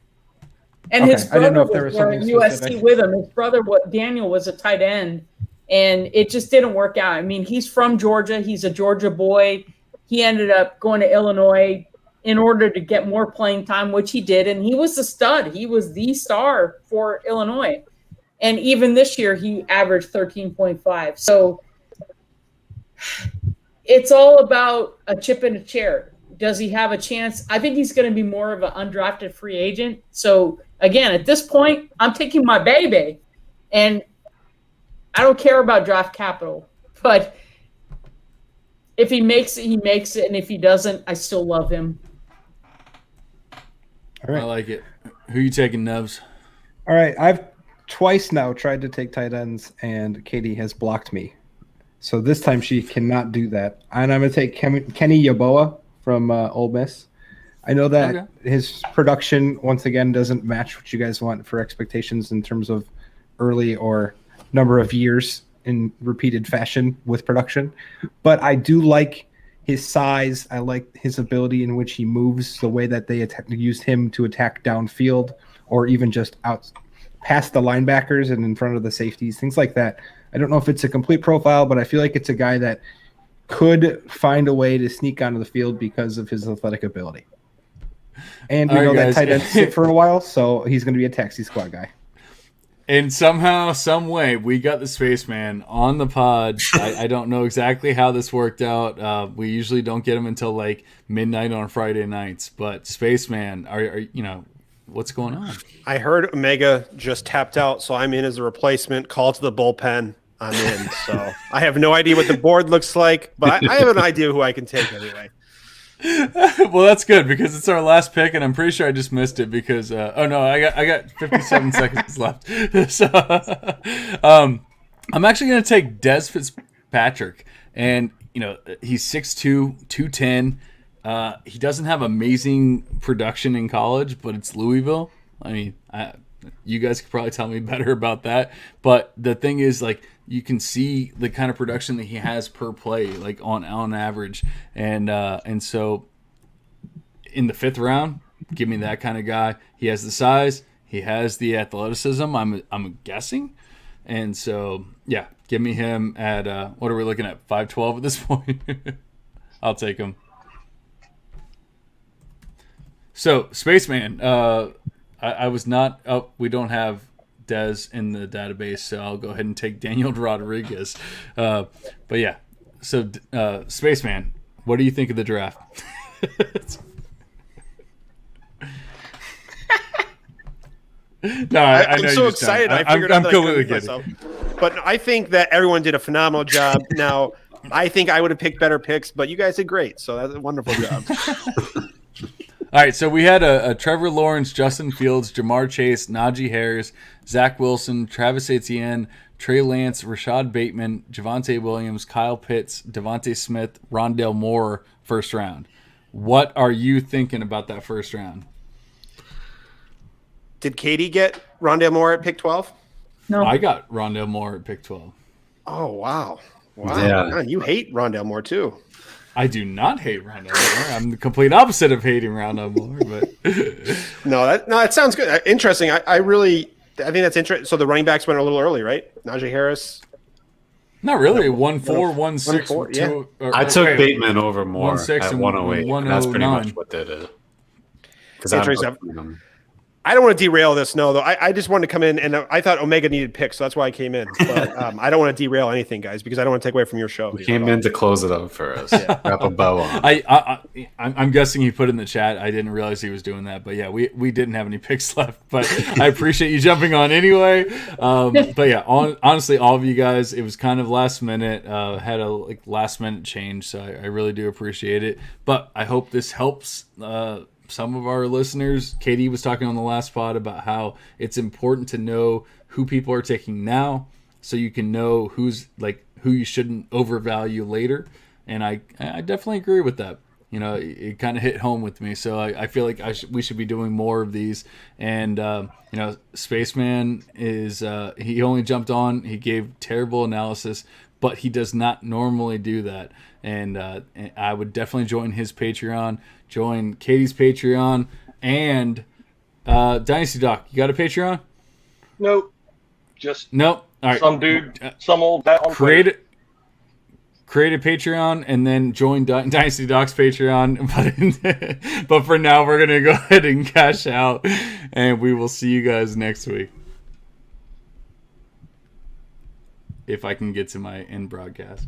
And okay. his brother I didn't know if there was was something USC specific. with him. His brother, Daniel, was a tight end, and it just didn't work out. I mean, he's from Georgia. He's a Georgia boy. He ended up going to Illinois in order to get more playing time, which he did, and he was the stud. He was the star for Illinois. And even this year, he averaged 13.5. So it's all about a chip in a chair. Does he have a chance? I think he's going to be more of an undrafted free agent. So, again, at this point, I'm taking my baby. And I don't care about draft capital. But if he makes it, he makes it. And if he doesn't, I still love him. All right. I like it. Who you taking, Nubs? All right. I've twice now tried to take tight ends, and Katie has blocked me. So this time she cannot do that. And I'm going to take Kenny Yeboah from Ole Miss. I know that his production, once again, doesn't match what you guys want for expectations in terms of early or number of years in repeated fashion with production. But I do like his size. I like his ability in which he moves, the way that they used him to attack downfield or even just out past the linebackers and in front of the safeties, things like that. I don't know if it's a complete profile, but I feel like it's a guy that could find a way to sneak onto the field because of his athletic ability. And we know that tight end sit for a while, so he's going to be a taxi squad guy. And somehow, some way, we got the Spaceman on the pod. I don't know exactly how this worked out. We usually don't get him until like midnight on Friday nights. But Spaceman, are what's going on? I heard Omega just tapped out, so I'm in as a replacement. Call to the bullpen. I'm in. So I have no idea what the board looks like, but I have an idea who I can take anyway. Well, that's good because it's our last pick, and I'm pretty sure I just missed it because I got 57 seconds left. So I'm actually going to take Des Fitzpatrick, and he's 6'2", 210. He doesn't have amazing production in college, but it's Louisville. I mean, you guys could probably tell me better about that. But the thing is, like, you can see the kind of production that he has per play, like on average. And so in the 5th round, give me that kind of guy. He has the size. He has the athleticism, I'm guessing. And so, yeah, give me him at, what are we looking at, 5'12" at this point? I'll take him. So, Spaceman, I was not up. We don't have Dez in the database, so I'll go ahead and take Daniel Rodriguez. But yeah, so Spaceman, what do you think of the draft? No, I know I'm so excited. I figured out that I couldn't myself. But I think that everyone did a phenomenal job. Now, I think I would have picked better picks, but you guys did great. So that's a wonderful job. All right, so we had a Trevor Lawrence, Justin Fields, Jamar Chase, Najee Harris, Zach Wilson, Travis Etienne, Trey Lance, Rashad Bateman, Javonte Williams, Kyle Pitts, Devontae Smith, Rondale Moore, first round. What are you thinking about that first round? Did Katie get Rondale Moore at pick 12? No. I got Rondale Moore at pick 12. Oh, wow. Wow. Yeah. Man, you hate Rondale Moore, too. I do not hate Rondale Moore. I'm the complete opposite of hating Rondale Moore. But No, that sounds good. Interesting. I think that's interesting. So the running backs went a little early, right? Najee Harris. Not really. 1-4, 1-6, 1-4, 2. yeah. I took Bateman over Moore 1-6 at and 108. And that's pretty 109. much what did it. Because I don't want to derail this, no, though. I just wanted to come in, and I thought Omega needed picks, so that's why I came in. But I don't want to derail anything, guys, because I don't want to take away from your show. we came in to close it up for us. Wrap a bow on. I'm guessing he put in the chat. I didn't realize he was doing that. But yeah, we didn't have any picks left. But I appreciate you jumping on anyway. But yeah, honestly, all of you guys, it was kind of last minute. Had a last minute change, so I really do appreciate it. But I hope this helps some of our listeners. Katie was talking on the last pod about how it's important to know who people are taking now, so you can know who you shouldn't overvalue later. And I definitely agree with that. You know, it kind of hit home with me. So I feel like we should be doing more of these. And you know, Spaceman is he only jumped on. He gave terrible analysis, but he does not normally do that. And I would definitely join his Patreon, join Katie's Patreon, and Dynasty Doc. You got a Patreon? Nope. Just nope. All right. Some dude, some old bet on create a Patreon and then join Dynasty Doc's Patreon. But for now, we're gonna go ahead and cash out, and we will see you guys next week. If I can get to my end broadcast.